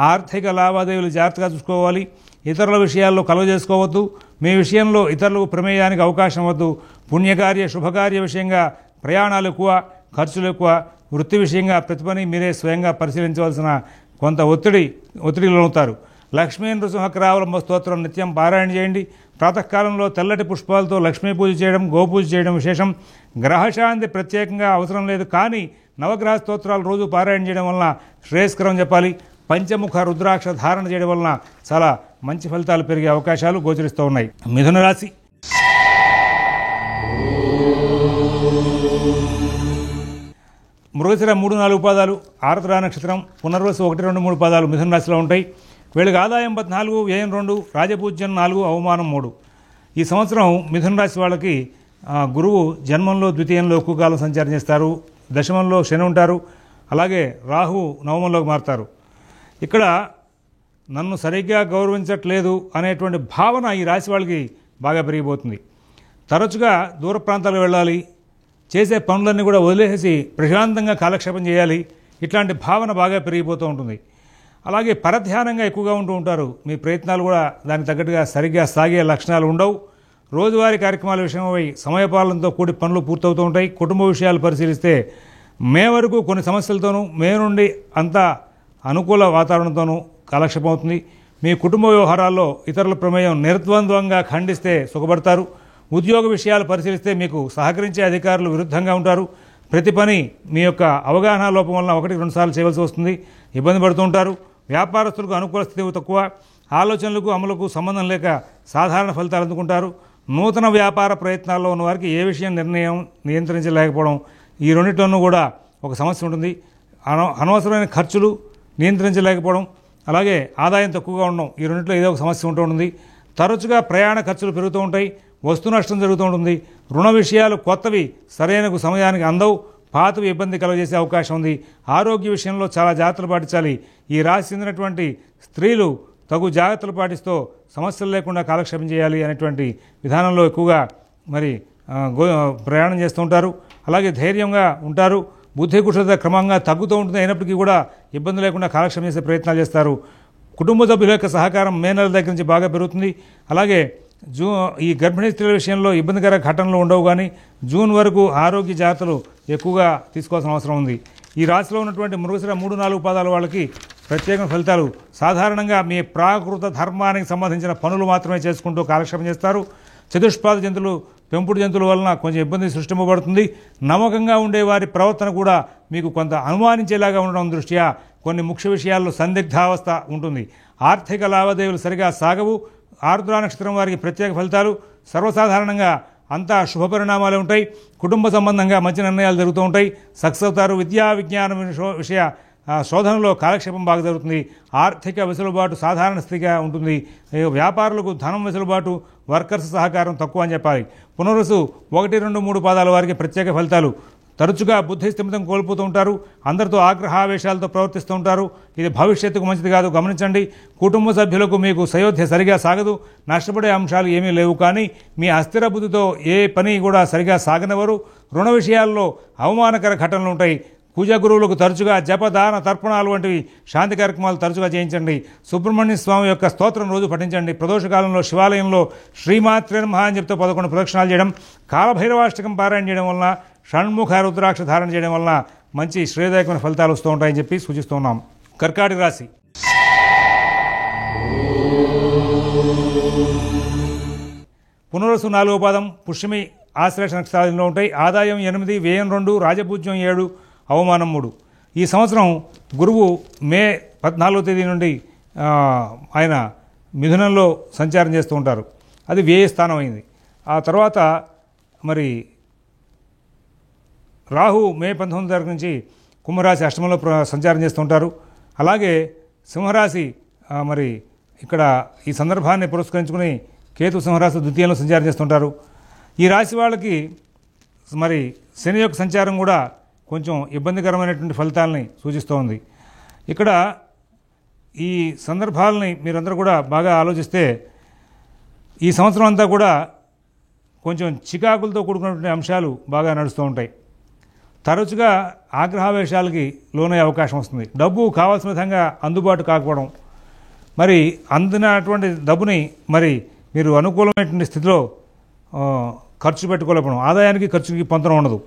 Speaker 1: ఆర్థిక లావాదేవీలు జాగ్రత్తగా చూసుకోవాలి. ఇతరుల విషయాల్లో కలువ చేసుకోవద్దు. మీ విషయంలో ఇతరులకు ప్రమేయానికి అవకాశం వద్దు. పుణ్యకార్య శుభకార్య విషయంగా ప్రయాణాలు ఎక్కువ, ఖర్చులు ఎక్కువ. వృత్తి విషయంగా ప్రతి పని మీరే స్వయంగా పరిశీలించవలసిన కొంత ఒత్తిడిలో అవుతారు. లక్ష్మీ నృసింహకరావలంబ స్తోత్రం నిత్యం పారాయణ చేయండి. ప్రాతకాలంలో తెల్లటి పుష్పాలతో లక్ష్మీ పూజ చేయడం, గోపూజ చేయడం విశేషం. గ్రహశాంతి ప్రత్యేకంగా అవసరం లేదు, కానీ నవగ్రహ స్తోత్రాలు రోజు పారాయణ చేయడం వలన శ్రేయస్కరం చెప్పాలి. పంచముఖ రుద్రాక్ష ధారణ చేయడం వలన చాలా మంచి ఫలితాలు పెరిగే అవకాశాలు గోచరిస్తూ ఉన్నాయి. మిథున రాశి. మృగశిర 3, 4 పాదాలు, ఆరుద్ర నక్షత్రం, పునర్వసు 1, 2, 3 పాదాలు మిథున రాశిలో ఉంటాయి. వీళ్ళకి ఆదాయం 14, వ్యయం 2, రాజపూజ్యం 4, అవమానం 3. ఈ సంవత్సరం మిథున రాశి వాళ్ళకి గురువు జన్మంలో ద్వితీయంలో ఎక్కువ కాలం సంచారం చేస్తారు. దశమంలో శని ఉంటారు. అలాగే రాహు నవమంలోకి మారుతారు. ఇక్కడ నన్ను సరిగ్గా గౌరవించట్లేదు అనేటువంటి భావన ఈ రాశి వాళ్ళకి బాగా పెరిగిపోతుంది. తరచుగా దూర ప్రాంతాలకు వెళ్ళాలి, చేసే పనులన్నీ కూడా వదిలేసి ప్రశాంతంగా కాలక్షేపం చేయాలి, ఇట్లాంటి భావన బాగా పెరిగిపోతూ ఉంటుంది. అలాగే పరధ్యానంగా ఎక్కువగా ఉంటూ ఉంటారు. మీ ప్రయత్నాలు కూడా దానికి తగ్గట్టుగా సరిగ్గా సాగే లక్షణాలు ఉండవు. రోజువారీ కార్యక్రమాల విషయమై సమయపాలనతో కూడి పనులు పూర్తవుతూ ఉంటాయి. కుటుంబ విషయాలు పరిశీలిస్తే మే వరకు కొన్ని సమస్యలతోనూ, మే నుండి అంతా అనుకూల వాతావరణంతోనూ కాలక్షేపం అవుతుంది. మీ కుటుంబ వ్యవహారాల్లో ఇతరుల ప్రమేయం నిర్ద్వంద్వంగా ఖండిస్తే సుఖపడతారు. ఉద్యోగ విషయాలు పరిశీలిస్తే మీకు సహకరించే అధికారులు విరుద్ధంగా ఉంటారు. ప్రతి పని మీ యొక్క అవగాహన లోపం వలన 1, 2 సార్లు చేయవలసి వస్తుంది, ఇబ్బంది పడుతూ ఉంటారు. వ్యాపారస్తులకు అనుకూల స్థితి తక్కువ. ఆలోచనలకు అమలుకు సంబంధం లేక సాధారణ ఫలితాలు అందుకుంటారు. నూతన వ్యాపార ప్రయత్నాల్లో ఉన్న వారికి ఏ విషయం నిర్ణయం నియంత్రించలేకపోవడం, ఈ రెండింటిలోనూ కూడా ఒక సమస్య ఉంటుంది. అనవసరమైన ఖర్చులు నియంత్రించలేకపోవడం, అలాగే ఆదాయం తక్కువగా ఉండడం, ఈ రెండింటిలో ఏదో ఒక సమస్య ఉంటూ ఉంటుంది. తరచుగా ప్రయాణ ఖర్చులు పెరుగుతూ ఉంటాయి. వస్తు నష్టం జరుగుతూ ఉంటుంది. రుణ విషయాలు కొత్తవి సరైన సమయానికి అందవు, పాతవి ఇబ్బంది కలుగజేసే అవకాశం ఉంది. ఆరోగ్య విషయంలో చాలా జాగ్రత్తలు పాటించాలి. ఈ రాశి చెందినటువంటి స్త్రీలు తగు జాగ్రత్తలు పాటిస్తూ సమస్యలు లేకుండా కాలక్షేపం చేయాలి అనేటువంటి విధానంలో ఎక్కువగా మరి ప్రయాణం చేస్తూ ఉంటారు. అలాగే ధైర్యంగా ఉంటారు. బుద్ధి కుశలత క్రమంగా తగ్గుతూ ఉంటుంది. అయినప్పటికీ కూడా ఇబ్బంది లేకుండా కాలక్షేపం చేసే ప్రయత్నాలు చేస్తారు. కుటుంబ సభ్యుల యొక్క సహకారం మే నెల దగ్గర నుంచి బాగా పెరుగుతుంది. అలాగే ఈ గర్భిణీ స్త్రీల విషయంలో ఇబ్బందికర ఘటనలు ఉండవు, కానీ జూన్ వరకు ఆరోగ్య జాగ్రత్తలు ఎక్కువగా తీసుకోవాల్సిన అవసరం ఉంది. ఈ రాశిలో ఉన్నటువంటి మృగశిర 3, 4 పాదాల వాళ్ళకి ప్రత్యేక ఫలితాలు. సాధారణంగా మీ ప్రాకృత ధర్మానికి సంబంధించిన పనులు మాత్రమే చేసుకుంటూ కాలక్షేపం చేస్తారు. చతుష్పాద జంతువులు, పెంపుడు జంతువుల వలన కొంచెం ఇబ్బంది సృష్టింపబడుతుంది. నమ్మకంగా ఉండే వారి ప్రవర్తన కూడా మీకు కొంత అనుమానించేలాగా ఉండడం దృష్ట్యా కొన్ని ముఖ్య విషయాల్లో సందిగ్ధావస్థ ఉంటుంది. ఆర్థిక లావాదేవీలు సరిగా సాగవు. ఆరుద్ర నక్షత్రం వారికి ప్రత్యేక ఫలితాలు. సర్వసాధారణంగా అంతా శుభపరిణామాలు ఉంటాయి. కుటుంబ సంబంధంగా మంచి నిర్ణయాలు జరుగుతూ ఉంటాయి. సక్సెస్ అవుతారు. విద్యా విజ్ఞానం విషయ శోధనలో కాలక్షేపం బాగా జరుగుతుంది. ఆర్థిక వెసులుబాటు సాధారణ స్థితిగా ఉంటుంది. వ్యాపారులకు ధనం వెసులుబాటు, వర్కర్స్ సహకారం తక్కువ అని చెప్పాలి. పునరుసు 1, 2, 3 పాదాల వారికి ప్రత్యేక ఫలితాలు. తరచుగా బుద్ధి స్థిమితం కోల్పోతూ ఉంటారు. అందరితో ఆగ్రహావేశాలతో ప్రవర్తిస్తూ ఉంటారు. ఇది భవిష్యత్తుకు మంచిది కాదు, గమనించండి. కుటుంబ సభ్యులకు మీకు సయోధ్య సరిగా సాగదు. నష్టపడే అంశాలు ఏమీ లేవు, కానీ మీ అస్థిర బుద్ధితో ఏ పని కూడా సరిగా సాగనివ్వరు. రుణ విషయాల్లో అవమానకర ఘటనలు ఉంటాయి. పూజా గురువులకు తరచుగా జపదాన తర్పణాలు వంటివి శాంతి కార్యక్రమాలు తరచుగా చేయించండి. సుబ్రహ్మణ్య స్వామి యొక్క స్తోత్రం రోజు పఠించండి. ప్రదోషకాలంలో శివాలయంలో శ్రీమాత్రే నమః అని చెప్తూ 11 ప్రదక్షిణాలు చేయడం, కాలభైరవాష్టకం పారాయణ చేయడం వలన, షణ్ముఖ రుద్రాక్ష ధారణ చేయడం వలన మంచి శ్రేయదాయకమైన ఫలితాలు వస్తూ ఉంటాయని చెప్పి సూచిస్తూ ఉన్నాం. కర్కాటక రాశి. పునరుసు 4వ పాదం, పుష్యమి ఆశ్లేష నక్షత్రాలలో ఉంటాయి. ఆదాయం 8, వ్యయం 2, రాజపూజ్యం 7, అవమానం 3. ఈ సంవత్సరం గురువు మే 14వ తేదీ నుండి ఆయన మిథునంలో సంచారం చేస్తూ ఉంటారు. అది వ్యయ స్థానం అయింది. ఆ తర్వాత మరి రాహు మే 19వ తారీఖు నుంచి కుంభరాశి అష్టమంలో సంచారం చేస్తుంటారు. అలాగే సింహరాశి మరి ఇక్కడ ఈ సందర్భాన్ని పురస్కరించుకుని కేతు సింహరాశి ద్వితీయంలో సంచారం చేస్తుంటారు. ఈ రాశి వాళ్ళకి మరి శని యొక్క సంచారం కూడా కొంచెం ఇబ్బందికరమైనటువంటి ఫలితాలని సూచిస్తోంది. ఇక్కడ ఈ సందర్భాలని మీరందరూ కూడా బాగా ఆలోచిస్తే ఈ సంవత్సరం అంతా కూడా కొంచెం చికాకులతో కూడుకున్నటువంటి అంశాలు బాగా నడుస్తూ ఉంటాయి. తరచుగా ఆగ్రహావేశాలకి లోనయ్యే అవకాశం వస్తుంది. డబ్బు కావాల్సిన విధంగా అందుబాటు కాకపోవడం, మరి అందినటువంటి డబ్బుని మరి మీరు అనుకూలమైనటువంటి స్థితిలో ఖర్చు పెట్టుకోలేకపోవడం, ఆదాయానికి ఖర్చుకి పొంతన ఉండదు.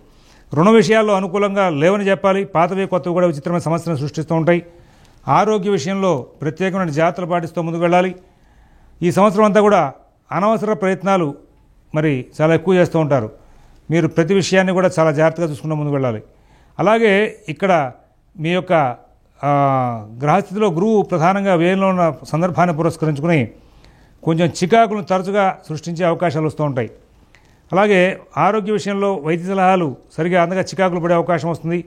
Speaker 1: రుణ విషయాల్లో అనుకూలంగా లేవని చెప్పాలి. పాతవి కొత్తవి కూడా విచిత్రమైన సమస్యలను సృష్టిస్తూ ఉంటాయి. ఆరోగ్య విషయంలో ప్రత్యేకమైన జాగ్రత్తలు పాటిస్తూ ముందుకు వెళ్ళాలి. ఈ సంవత్సరం అంతా కూడా అనవసర ప్రయత్నాలు మరి చాలా ఎక్కువ చేస్తూ ఉంటారు. మీరు ప్రతి విషయాన్ని కూడా చాలా జాగ్రత్తగా చూసుకుంటూ ముందుకు వెళ్ళాలి. అలాగే ఇక్కడ మీ యొక్క గ్రహస్థితిలో గురువు ప్రధానంగా వ్యయంలో ఉన్న సందర్భాన్ని పురస్కరించుకుని కొంచెం చికాకులను తరచుగా సృష్టించే అవకాశాలు వస్తూ ఉంటాయి. అలాగే ఆరోగ్య విషయంలో వైద్య సలహాలు సరిగా అందగా చికాకులు పడే అవకాశం వస్తుంది.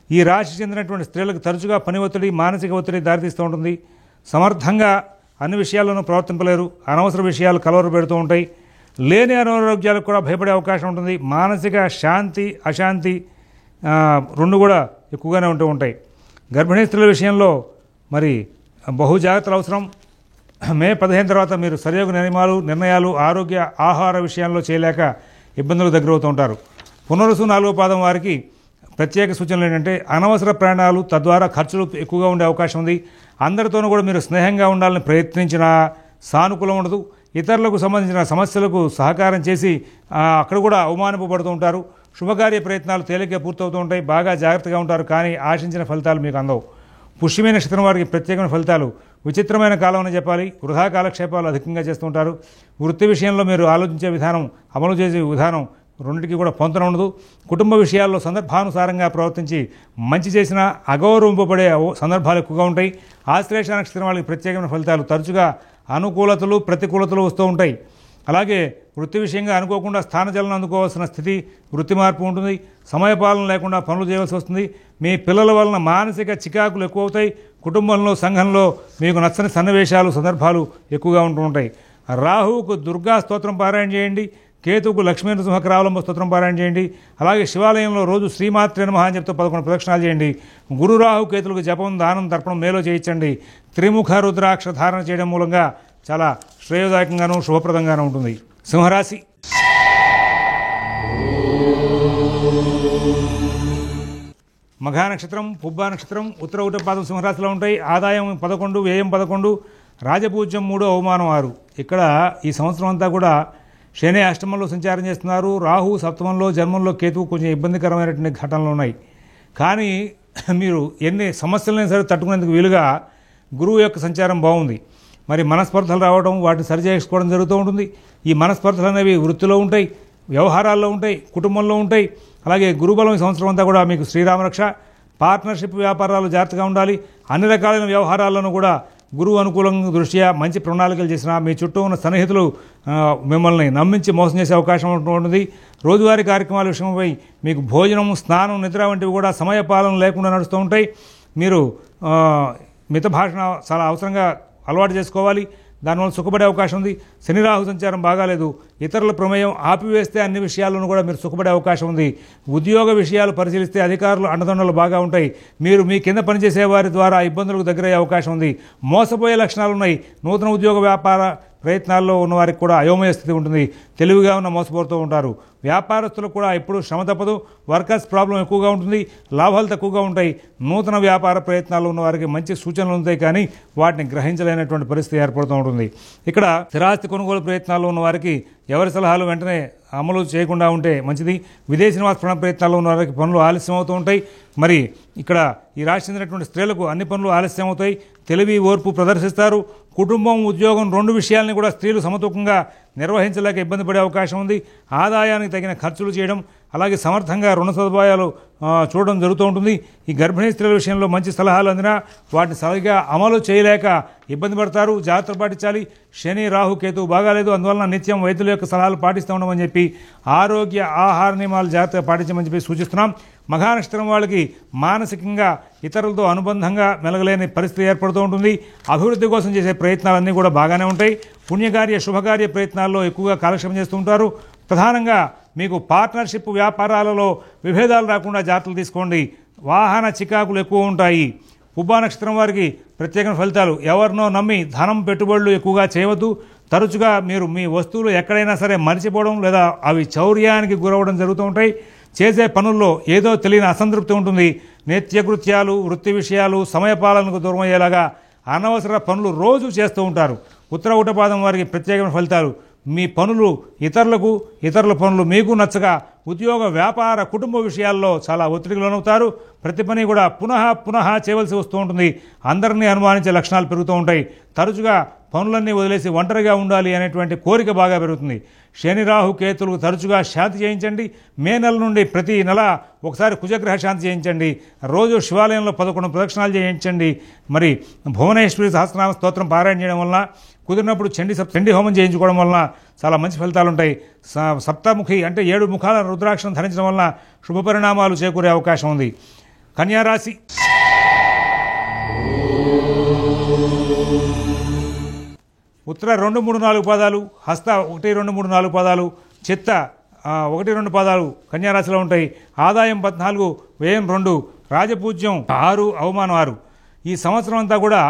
Speaker 1: ఈ రాశి చెందినటువంటి స్త్రీలకు తరచుగా పని ఒత్తిడి, మానసిక ఒత్తిడి దారితీస్తూ ఉంటుంది. సమర్థంగా అన్ని విషయాల్లోనూ ప్రవర్తింపలేరు. అనవసర విషయాలు కలవరు పెడుతూ ఉంటాయి. లేని అనారోగ్యాలకు కూడా భయపడే అవకాశం ఉంటుంది. మానసిక శాంతి, అశాంతి రెండు కూడా ఎక్కువగానే ఉంటూ ఉంటాయి. గర్భిణీ స్త్రీల విషయంలో మరి బహు జాగ్రత్తలు అవసరం. మే 15 తర్వాత మీరు సరియోగ నిర్ణయాలు ఆరోగ్య ఆహార విషయాల్లో చేయలేక ఇబ్బందులకు దగ్గరవుతూ ఉంటారు. పునరుసు 4వ పాదం వారికి ప్రత్యేక సూచనలు ఏంటంటే అనవసర ప్రయాణాలు, తద్వారా ఖర్చులు ఎక్కువగా ఉండే అవకాశం ఉంది. అందరితోనూ కూడా మీరు స్నేహంగా ఉండాలని ప్రయత్నించినా సానుకూలం ఉండదు. ఇతరులకు సంబంధించిన సమస్యలకు సహకారం చేసి అక్కడ కూడా అవమానింపబడుతూ ఉంటారు. శుభకార్య ప్రయత్నాలు తేలిగ్గా పూర్తవుతూ ఉంటాయి. బాగా జాగ్రత్తగా ఉంటారు, కానీ ఆశించిన ఫలితాలు మీకు అందవు. పుష్యమైన నక్షత్రం వారికి ప్రత్యేకమైన ఫలితాలు విచిత్రమైన కాలం అని చెప్పాలి. వృధా కాలక్షేపాలు అధికంగా చేస్తూ ఉంటారు. వృత్తి విషయంలో మీరు ఆలోచించే విధానం, అమలు చేసే విధానం రెండింటికి కూడా పొంతన ఉండదు. కుటుంబ విషయాల్లో సందర్భానుసారంగా ప్రవర్తించి మంచి చేసినా అగౌరవింపబడే సందర్భాలు ఎక్కువగా ఉంటాయి. ఆశ్లేష నక్షత్రం వాళ్ళకి ప్రత్యేకమైన ఫలితాలు తరచుగా అనుకూలతలు, ప్రతికూలతలు వస్తూ ఉంటాయి. అలాగే వృత్తి విషయంగా అనుకోకుండా స్థానచలనం అందుకోవాల్సిన స్థితి, వృత్తి మార్పు ఉంటుంది. సమయపాలన లేకుండా పనులు చేయవలసి వస్తుంది. మీ పిల్లల వలన మానసిక చికాకులు ఎక్కువ అవుతాయి. కుటుంబంలో, సంఘంలో మీకు నచ్చని సన్నివేశాలు, సందర్భాలు ఎక్కువగా ఉంటూ ఉంటాయి. రాహువుకు దుర్గా స్తోత్రం పారాయణ చేయండి. కేతువుకు లక్ష్మీ నృసింహకరావలంబ స్తోత్రం పారాయణ చేయండి. అలాగే శివాలయంలో రోజు శ్రీమాత్రే నమః అని చెప్తూ 11 ప్రదక్షిణాలు చేయండి. గురు రాహు కేతులకు జపం, దానం, తర్పణం మేలో చేయించండి. త్రిముఖ రుద్రాక్ష ధారణ చేయడం మూలంగా చాలా శ్రేయోదాయకంగానూ శుభప్రదంగానూ ఉంటుంది. సింహరాశి. మఘా నక్షత్రం, పుబ్బా నక్షత్రం, ఉత్తర పాదం సింహరాశిలో ఉంటాయి. ఆదాయం 11, వ్యయం 11, రాజపూజ్యం 3, అవమానం 6. ఇక్కడ ఈ సంవత్సరం అంతా కూడా శని అష్టమంలో సంచారం చేస్తున్నారు. రాహు సప్తమంలో, జన్మంలో కేతువు కొంచెం ఇబ్బందికరమైనటువంటి ఘటనలు ఉన్నాయి. కానీ మీరు ఎన్ని సమస్యలైనా సరే తట్టుకునేందుకు వీలుగా గురువు యొక్క సంచారం బాగుంది. మరి మనస్పర్ధలు రావడం, వాటిని సరిచేసుకోవడం జరుగుతూ ఉంటుంది. ఈ మనస్పర్ధలు అనేవి వృత్తిలో ఉంటాయి, వ్యవహారాల్లో ఉంటాయి, కుటుంబంలో ఉంటాయి. అలాగే గురుబలం ఈ సంవత్సరం అంతా కూడా మీకు శ్రీరామరక్ష. పార్ట్నర్షిప్ వ్యాపారాలు జాగ్రత్తగా ఉండాలి. అన్ని రకాలైన వ్యవహారాలను కూడా గురువు అనుకూలంగా దృష్ట్యా మంచి ప్రణాళికలు చేసినా మీ చుట్టూ ఉన్న సన్నిహితులు మిమ్మల్ని నమ్మించి మోసం చేసే అవకాశం ఉంటుంది. రోజువారీ కార్యక్రమాల విషయంపై మీకు భోజనం, స్నానం, నిద్ర వంటివి కూడా సమయపాలన లేకుండా నడుస్తూ ఉంటాయి. మీరు మిత భాషణ చాలా అవసరంగా అలవాటు చేసుకోవాలి. దానివల్ల సుఖపడే అవకాశం ఉంది. శని రాహు సంచారం బాగాలేదు. ఇతరుల ప్రమేయం ఆపివేస్తే అన్ని విషయాల్లోనూ కూడా మీరు సుఖపడే అవకాశం ఉంది. ఉద్యోగ విషయాలు పరిశీలిస్తే అధికారులు అండదండలు బాగా ఉంటాయి. మీరు మీ కింద పనిచేసే వారి ద్వారా ఇబ్బందులకు దగ్గరయ్యే అవకాశం ఉంది. మోసపోయే లక్షణాలు ఉన్నాయి. నూతన ఉద్యోగ వ్యాపార ప్రయత్నాల్లో ఉన్నవారికి కూడా అయోమయ స్థితి ఉంటుంది. తెలివిగా ఉన్న మోసపోతూ ఉంటారు. వ్యాపారస్తులకు కూడా ఎప్పుడూ శ్రమ తప్పదు, వర్కర్స్ ప్రాబ్లం ఎక్కువగా ఉంటుంది, లాభాలు తక్కువగా ఉంటాయి. నూతన వ్యాపార ప్రయత్నాలు ఉన్న వారికి మంచి సూచనలు ఉంటాయి, కానీ వాటిని గ్రహించలేనటువంటి పరిస్థితి ఏర్పడుతూ ఉంటుంది. ఇక్కడ స్థిరాస్తి కొనుగోలు ప్రయత్నాల్లో ఉన్న వారికి ఎవరి సలహాలు వెంటనే అమలు చేయకుండా ఉంటే మంచిది. విదేశీ నివాస ప్రయత్నాల్లో ఉన్న వారికి పనులు ఆలస్యం అవుతూ ఉంటాయి. మరి ఇక్కడ ఈ రాశి చెందినటువంటి స్త్రీలకు అన్ని పనులు ఆలస్యం అవుతాయి. తెలివి ఓర్పు ప్రదర్శిస్తారు. కుటుంబం ఉద్యోగం రెండు విషయాలని కూడా స్త్రీలు సమతూకంగా నిర్వహించలేక ఇబ్బంది పడే అవకాశం ఉంది. ఆదాయానికి తగిన ఖర్చులు చేయడం, అలాగే సమర్థంగా రుణ సదుపాయాలు చూడడం జరుగుతూ ఉంటుంది. ఈ గర్భిణీ స్త్రీల విషయంలో మంచి సలహాలు అందినా వాటిని సరిగా అమలు చేయలేక ఇబ్బంది పడతారు. జాగ్రత్తలు పాటించాలి. శని రాహు కేతు బాగాలేదు, అందువలన నిత్యం వైద్యుల యొక్క సలహాలు పాటిస్తూ ఉండమని చెప్పి ఆరోగ్య ఆహార నియమాలు జాగ్రత్తగా పాటించమని చెప్పి సూచిస్తున్నాం. మఘా నక్షత్రం వాళ్ళకి మానసికంగా ఇతరులతో అనుబంధంగా మెలగలేని పరిస్థితి ఏర్పడుతూ ఉంటుంది. అభివృద్ధి కోసం చేసే ప్రయత్నాలన్నీ కూడా బాగానే ఉంటాయి. పుణ్యకార్య శుభకార్య ప్రయత్నాల్లో ఎక్కువగా కాలక్షేపం చేస్తూ ఉంటారు. ప్రధానంగా మీకు పార్ట్నర్షిప్ వ్యాపారాలలో విభేదాలు రాకుండా జాగ్రత్తలు తీసుకోండి. వాహన చికాకులు ఎక్కువ ఉంటాయి. పుబ్బా నక్షత్రం వారికి ప్రత్యేక ఫలితాలు. ఎవరినో నమ్మి ధనం పెట్టుబడులు ఎక్కువగా చేయవద్దు. తరచుగా మీరు మీ వస్తువులు ఎక్కడైనా సరే మరిచిపోవడం లేదా అవి చౌర్యానికి గురవడం జరుగుతూ ఉంటాయి. చేసే పనుల్లో ఏదో తెలియని అసంతృప్తి ఉంటుంది. నిత్యకృత్యాలు, వృత్తి విషయాలు, సమయపాలనకు దూరం అయ్యేలాగా అనవసర పనులు రోజు చేస్తూ ఉంటారు. ఉత్తర ఉటపాదం వారికి ప్రత్యేకమైన ఫలితాలు. మీ పనులు ఇతరులకు, ఇతరుల పనులు మీకు నచ్చగా ఉద్యోగ వ్యాపార కుటుంబ విషయాల్లో చాలా ఒత్తిడికి లోనవుతారు. ప్రతి పని కూడా పునః చేయవలసి వస్తూ ఉంటుంది. అందరినీ అనుమానించే లక్షణాలు పెరుగుతూ ఉంటాయి. తరచుగా పనులన్నీ వదిలేసి ఒంటరిగా ఉండాలి అనేటువంటి కోరిక బాగా పెరుగుతుంది. శని రాహు కేతులకు తరచుగా శాంతి చేయించండి. మే నెల నుండి ప్రతి నెల ఒకసారి కుజగ్రహ శాంతి చేయించండి. రోజు శివాలయంలో 11 ప్రదక్షిణాలు చేయించండి. మరి భువనేశ్వరి సహస్రనామ స్తోత్రం పారాయణ చేయడం వలన, కుదిరినప్పుడు చండీ హోమం చేయించుకోవడం వలన చాలా మంచి ఫలితాలు ఉంటాయి. సప్తముఖి అంటే 7 ముఖాల రుద్రాక్షను ధరించడం వలన శుభ పరిణామాలు చేకూరే అవకాశం ఉంది. కన్యారాశి. ఉత్తర 2, 3, 4 పాదాలు, హస్త 1, 2, 3, 4 పాదాలు, చిత్త 1, 2 పాదాలు కన్యారాశిలో ఉంటాయి. ఆదాయం 14, వ్యయం 2, రాజపూజ్యం 6, అవమానం 6. ఈ సంవత్సరం అంతా కూడా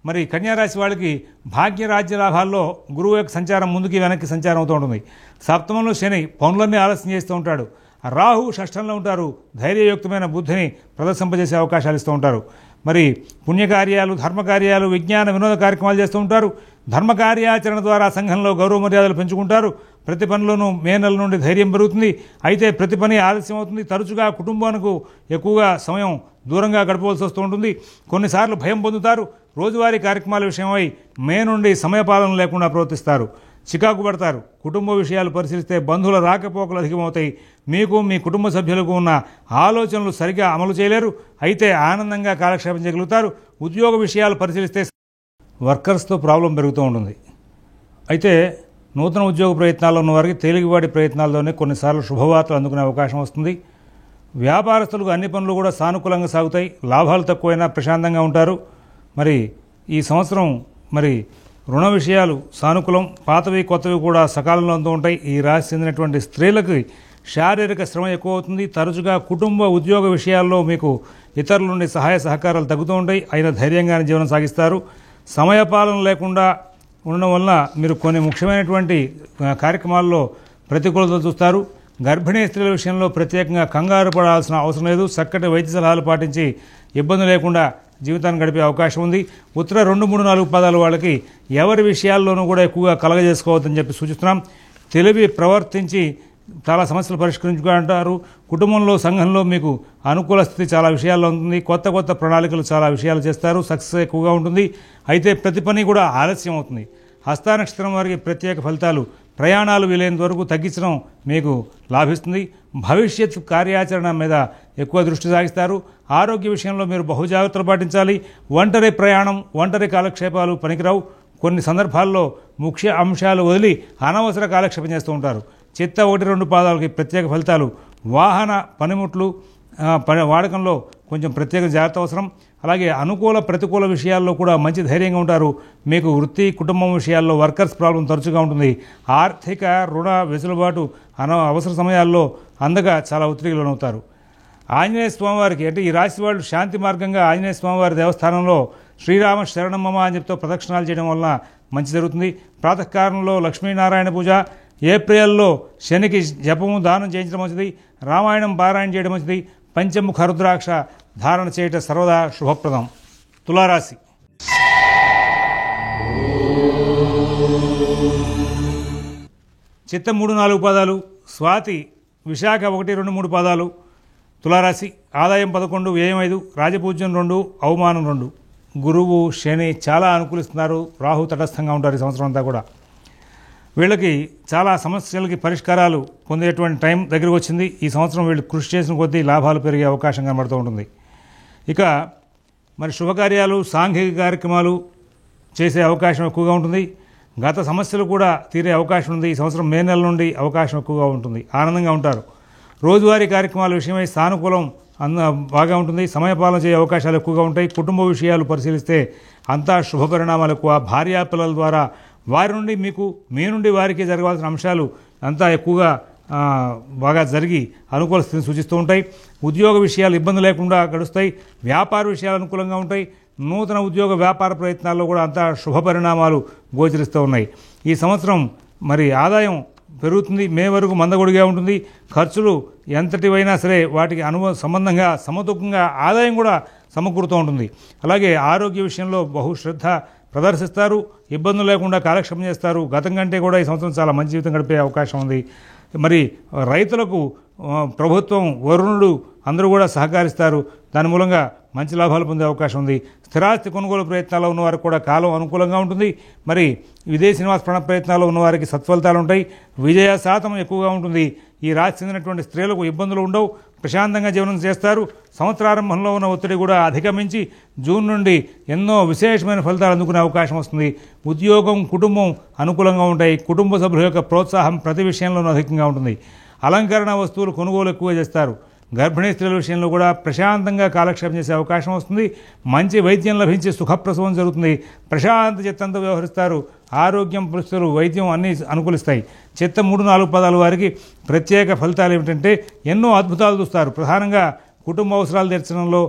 Speaker 1: మరి కన్యారాశి వాళ్ళకి భాగ్య రాజ్య లాభాల్లో గురువు యొక్క సంచారం ముందుకి వెనక్కి సంచారం అవుతూ ఉంటుంది. సప్తమంలో శని పనులన్నీ ఆలస్యం చేస్తూ ఉంటాడు. రాహు షష్ఠంలో ఉంటారు. ధైర్యయుక్తమైన బుద్ధిని ప్రదర్శింపజేసే అవకాశాలు ఇస్తూ ఉంటారు. మరి పుణ్యకార్యాలు, ధర్మకార్యాలు, విజ్ఞాన వినోద కార్యక్రమాలు చేస్తూ ఉంటారు. ధర్మకార్యాచరణ ద్వారా సంఘంలో గౌరవ మర్యాదలు పెంచుకుంటారు. ప్రతి పనిలోనూ మే నెల నుండి ధైర్యం పెరుగుతుంది. అయితే ప్రతి పని ఆలస్యం అవుతుంది. తరచుగా కుటుంబానికి ఎక్కువగా సమయం దూరంగా గడపవలసి వస్తూ ఉంటుంది. కొన్నిసార్లు భయం పొందుతారు. రోజువారీ కార్యక్రమాల విషయమై మే నుండి సమయపాలన లేకుండా ప్రవర్తిస్తారు. చికాకు పడతారు. కుటుంబ విషయాలు పరిశీలిస్తే బంధువుల రాకపోకలు అధికమవుతాయి. మీకు మీ కుటుంబ సభ్యులకు ఉన్న ఆలోచనలు సరిగా అమలు చేయలేరు. అయితే ఆనందంగా కాలక్షేపం చేయగలుగుతారు. ఉద్యోగ విషయాలు పరిశీలిస్తే వర్కర్స్తో ప్రాబ్లం పెరుగుతూ ఉంటుంది. అయితే నూతన ఉద్యోగ ప్రయత్నాల్లో ఉన్న వారికి తేలికపాటి ప్రయత్నాల్లోనే కొన్నిసార్లు శుభవార్తలు అందుకునే అవకాశం వస్తుంది. వ్యాపారస్తులకు అన్ని పనులు కూడా సానుకూలంగా సాగుతాయి. లాభాలు తక్కువైనా ప్రశాంతంగా ఉంటారు. మరి ఈ సంవత్సరం మరి రుణ విషయాలు సానుకూలం, పాతవి కొత్తవి కూడా సకాలంలో అంతూ ఉంటాయి. ఈ రాశి చెందినటువంటి స్త్రీలకు శారీరక శ్రమ ఎక్కువ అవుతుంది. తరచుగా కుటుంబ ఉద్యోగ విషయాల్లో మీకు ఇతరుల నుండి సహాయ సహకారాలు తగ్గుతూ ఉంటాయి. అయినా ధైర్యంగానే జీవనం సాగిస్తారు. సమయపాలన లేకుండా ఉండడం వలన మీరు కొన్ని ముఖ్యమైనటువంటి కార్యక్రమాల్లో ప్రతికూలతలు చూస్తారు. గర్భిణీ స్త్రీల విషయంలో ప్రత్యేకంగా కంగారు పడాల్సిన అవసరం లేదు. చక్కటి వైద్య సలహాలు పాటించి ఇబ్బంది లేకుండా జీవితాన్ని గడిపే అవకాశం ఉంది. ఉత్తర 2, 3, 4 పాదాల వాళ్ళకి ఎవరి విషయాల్లోనూ కూడా ఎక్కువగా కలగజేసుకోవద్దని చెప్పి సూచిస్తున్నాం. తెలివి ప్రవర్తించి చాలా సమస్యలు పరిష్కరించుకుంటారు. కుటుంబంలో, సంఘంలో మీకు అనుకూల స్థితి చాలా విషయాల్లో ఉంటుంది. కొత్త ప్రణాళికలు చాలా విషయాలు చేస్తారు. సక్సెస్ ఎక్కువగా ఉంటుంది. అయితే ప్రతి పని కూడా ఆలస్యం అవుతుంది. హస్త నక్షత్రం వారికి ప్రత్యేక ఫలితాలు. ప్రయాణాలు వీలైనంత వరకు తగ్గించడం మీకు లాభిస్తుంది. భవిష్యత్ కార్యాచరణ మీద ఎక్కువ దృష్టి సాగిస్తారు. ఆరోగ్య విషయంలో మీరు బహుజాగ్రత్తలు పాటించాలి. ఒంటరి ప్రయాణం, ఒంటరి కాలక్షేపాలు పనికిరావు. కొన్ని సందర్భాల్లో ముఖ్య అంశాలు వదిలి అనవసర కాలక్షేపం చేస్తూ ఉంటారు. చిత్త 1, 2 పాదాలకి ప్రత్యేక ఫలితాలు. వాహన పనిముట్లు వాడకంలో కొంచెం ప్రత్యేక జాగ్రత్త అవసరం. అలాగే అనుకూల ప్రతికూల విషయాల్లో కూడా మంచి ధైర్యంగా ఉంటారు. మీకు వృత్తి కుటుంబం విషయాల్లో వర్కర్స్ ప్రాబ్లం తరచుగా ఉంటుంది. ఆర్థిక రుణ వెసులుబాటు అవసర సమయాల్లో అందగా చాలా ఒత్తిడికి లోనవుతారు. ఆంజనేయ స్వామివారికి అంటే ఈ రాశి వాళ్ళు శాంతి మార్గంగా ఆంజనేయ స్వామివారి దేవస్థానంలో శ్రీరామ శరణమమ్మ అని చెప్తూ ప్రదక్షిణాలు చేయడం వలన మంచి జరుగుతుంది. ప్రాతకాలంలో లక్ష్మీనారాయణ పూజ, ఏప్రిల్లో శనికి జపము దానం చేయించడం మంచిది. రామాయణం పారాయణ చేయడం మంచిది. పంచముఖ రుద్రాక్ష ధారణ చేయటం సర్వదా శుభప్రదం. తులారాశి. చిత్తం 3-4 పాదాలు, స్వాతి విశాఖ 1-2-3 పాదాలు తులారాశి. ఆదాయం 11, వ్యయం 5, రాజపూజ్యం 2, అవమానం 2. గురువు శని చాలా అనుకూలిస్తున్నారు. రాహు తటస్థంగా ఉంటారు ఈ సంవత్సరం అంతా కూడా. వీళ్ళకి చాలా సమస్యలకి పరిష్కారాలు పొందేటువంటి టైం దగ్గరకు వచ్చింది. ఈ సంవత్సరం వీళ్ళు కృషి చేసిన కొద్దీ లాభాలు పెరిగే అవకాశం కనబడుతూ ఉంటుంది. ఇక మరి శుభకార్యాలు, సాంఘిక కార్యక్రమాలు చేసే అవకాశం ఎక్కువగా ఉంటుంది. గత సమస్యలు కూడా తీరే అవకాశం ఉంది. ఈ సంవత్సరం మే నెల నుండి అవకాశం ఎక్కువగా ఉంటుంది. ఆనందంగా ఉంటారు. రోజువారీ కార్యక్రమాల విషయమై సానుకూలం బాగా ఉంటుంది. సమయపాలన చేసే అవకాశాలు ఎక్కువగా ఉంటాయి. కుటుంబ విషయాలు పరిశీలిస్తే అంతా శుభ పరిణామాలు ఎక్కువ. భార్యాపిల్లల ద్వారా వారి నుండి మీకు, మీ నుండి వారికి జరగాల్సిన అంశాలు అంతా ఎక్కువగా బాగా జరిగి అనుకూల స్థితిని సూచిస్తూ ఉంటాయి. ఉద్యోగ విషయాలు ఇబ్బంది లేకుండా గడుస్తాయి. వ్యాపార విషయాలు అనుకూలంగా ఉంటాయి. నూతన ఉద్యోగ వ్యాపార ప్రయత్నాల్లో కూడా అంతా శుభ పరిణామాలు గోచరిస్తూ ఉన్నాయి. ఈ సంవత్సరం మరి ఆదాయం పెరుగుతుంది. మే వరకు మందకొడిగా ఉంటుంది. ఖర్చులు ఎంతటివైనా సరే వాటికి సంబంధంగా సమతూకంగా ఆదాయం కూడా సమకూరుతూ ఉంటుంది. అలాగే ఆరోగ్య విషయంలో బహుశ్రద్ధ ప్రదర్శిస్తారు. ఇబ్బందులు లేకుండా కాలక్షేపం చేస్తారు. గతం కంటే కూడా ఈ సంవత్సరం చాలా మంచి జీవితం గడిపే అవకాశం ఉంది. మరి రైతులకు ప్రభుత్వం, వరుణుడు అందరూ కూడా సహకరిస్తారు. దాని మూలంగా మంచి లాభాలు పొందే అవకాశం ఉంది. స్థిరాస్తి కొనుగోలు ప్రయత్నాల్లో ఉన్నవారికి కూడా కాలం అనుకూలంగా ఉంటుంది. మరి విదేశీ నివాస ప్రయత్నాల్లో ఉన్నవారికి సత్ఫలితాలు ఉంటాయి. విజయ శాతం ఎక్కువగా ఉంటుంది. ఈ రాశి చెందినటువంటి స్త్రీలకు ఇబ్బందులు ఉండవు. ప్రశాంతంగా జీవనం చేస్తారు. సంవత్సరారంభంలో ఉన్న ఒత్తిడి కూడా అధిగమించి జూన్ నుండి ఎన్నో విశేషమైన ఫలితాలు అందుకునే అవకాశం వస్తుంది. ఉద్యోగం, కుటుంబం అనుకూలంగా ఉంటాయి. కుటుంబ సభ్యుల యొక్క ప్రోత్సాహం ప్రతి విషయంలోనూ అధికంగా ఉంటుంది. అలంకరణ వస్తువులు కొనుగోలు ఎక్కువ చేస్తారు. గర్భిణీ స్త్రీల విషయంలో కూడా ప్రశాంతంగా కాలక్షేపం చేసే అవకాశం వస్తుంది. మంచి వైద్యం లభించి సుఖప్రసవం జరుగుతుంది. ప్రశాంత చిత్తంతో వ్యవహరిస్తారు. ఆరోగ్యం, పరిస్థితులు, వైద్యం అన్నీ అనుకూలిస్తాయి. చిత్తం 3-4 పదాల వారికి ప్రత్యేక ఫలితాలు ఏమిటంటే ఎన్నో అద్భుతాలు చూస్తారు. ప్రధానంగా కుటుంబ అవసరాలు తీర్చడంలో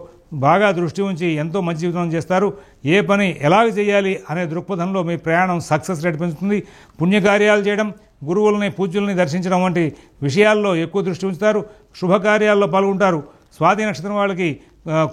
Speaker 1: బాగా దృష్టి ఉంచి ఎంతో మంచి జీవితం చేస్తారు. ఏ పని ఎలాగ చేయాలి అనే దృక్పథంలో మీ ప్రయాణం సక్సెస్ రేట్ పెంచుతుంది. పుణ్యకార్యాలు చేయడం, గురువులని, పూజ్యుల్ని దర్శించడం వంటి విషయాల్లో ఎక్కువ దృష్టి ఉంచుతారు. శుభకార్యాల్లో పాల్గొంటారు. స్వాతి నక్షత్రం వాళ్ళకి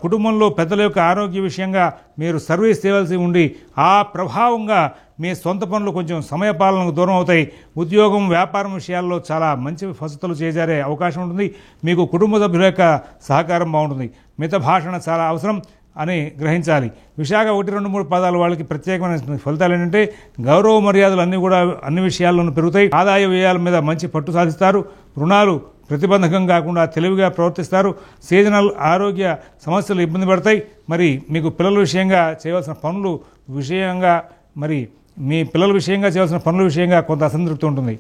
Speaker 1: కుటుంబంలో పెద్దల యొక్క ఆరోగ్య విషయంగా మీరు సర్వీస్ చేయవలసి ఉండి ఆ ప్రభావంగా మీ సొంత పనులు కొంచెం సమయపాలనకు దూరం అవుతాయి. ఉద్యోగం, వ్యాపారం విషయాల్లో చాలా మంచి వసతులు చేజారే అవకాశం ఉంటుంది. మీకు కుటుంబ సభ్యుల యొక్క సహకారం బాగుంటుంది. మిత భాషణ చాలా అవసరం అని గ్రహించాలి. విశాఖ 1-2-3 పదాల వాళ్ళకి ప్రత్యేకమైన ఫలితాలు ఏంటంటే గౌరవ మర్యాదలు అన్నీ కూడా అన్ని విషయాల్లోనూ పెరుగుతాయి. ఆదాయ వ్యయాల మీద మంచి పట్టు సాధిస్తారు. రుణాలు ప్రతిబంధకం కాకుండా తెలివిగా ప్రవర్తిస్తారు. సీజనల్ ఆరోగ్య సమస్యలు ఇబ్బంది పడతాయి. మరి మీకు పిల్లల విషయంగా చేయవలసిన పనులు విషయంగా మీ పిల్లల విషయంగా చేయవలసిన పనుల విషయంగా కొంత అసంతృప్తి ఉంటుంది.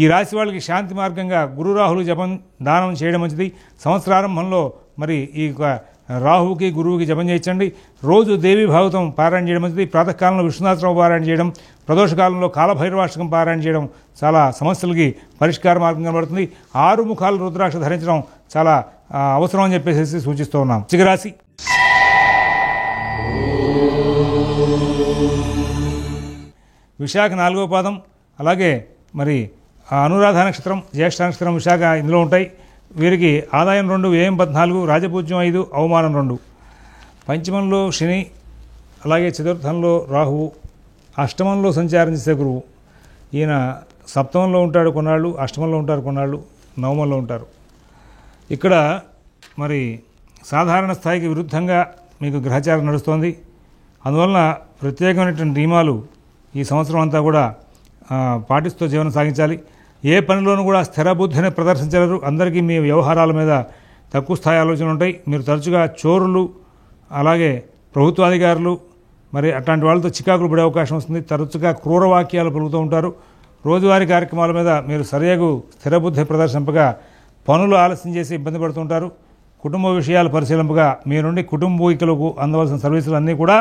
Speaker 1: ఈ రాశి వాళ్ళకి శాంతి మార్గంగా గురు రాహులు జపం దానం చేయడం మంచిది. సంవత్సరారంభంలో మరి ఈ రాహువుకి, గురువుకి జపం చేయించండి. రోజు దేవీ భాగవతం పారాయణ చేయడం మంచిది. ప్రాతకాలంలో విష్ణుదాసరావు పారాయణ చేయడం, ప్రదోషకాలంలో కాలభైరవాష్టకం పారాయణ చేయడం చాలా సమస్యలకి పరిష్కార మార్గం కనబడుతుంది. 6 ముఖాల రుద్రాక్ష ధరించడం చాలా అవసరం అని చెప్పేసి సూచిస్తూ ఉన్నాం. వృశ్చిక రాశి. విశాఖ 4వ పాదం, అలాగే మరి అనురాధ నక్షత్రం, జ్యేష్ఠ నక్షత్రం, విశాఖ ఇందులో ఉంటాయి. వీరికి ఆదాయం 2, వ్యయం 14, రాజపూజ్యం 5, అవమానం 2. పంచమంలో శని, అలాగే చతుర్థంలో రాహువు, అష్టమంలో సంచారం చేసే గురువు. ఈయన సప్తమంలో ఉంటాడు కొన్నాళ్ళు, అష్టమంలో ఉంటారు కొన్నాళ్ళు, నవమంలో ఉంటారు. ఇక్కడ మరి సాధారణ స్థాయికి విరుద్ధంగా మీకు గ్రహచారం నడుస్తోంది. అందువలన ప్రత్యేకమైనటువంటి నియమాలు ఈ సంవత్సరం అంతా కూడా పాటిస్తూ జీవనం సాగించాలి. ఏ పనిలోనూ కూడా స్థిర బుద్ధిని ప్రదర్శించలేరు. అందరికీ మీ వ్యవహారాల మీద తక్కువ స్థాయి ఆలోచనలు ఉంటాయి. మీరు తరచుగా చోరులు, అలాగే ప్రభుత్వాధికారులు మరి అట్లాంటి వాళ్ళతో చికాకులు పడే అవకాశం వస్తుంది. తరచుగా క్రూర వాక్యాలు పలుకుతూ ఉంటారు. రోజువారీ కార్యక్రమాల మీద మీరు సరియగు స్థిరబుద్ధి ప్రదర్శింపగా పనులు ఆలస్యం చేసి ఇబ్బంది పడుతుంటారు. కుటుంబ విషయాలు పరిశీలింపగా మీ నుండి కుటుంబీకులకు అందవలసిన సర్వీసులు అన్నీ కూడా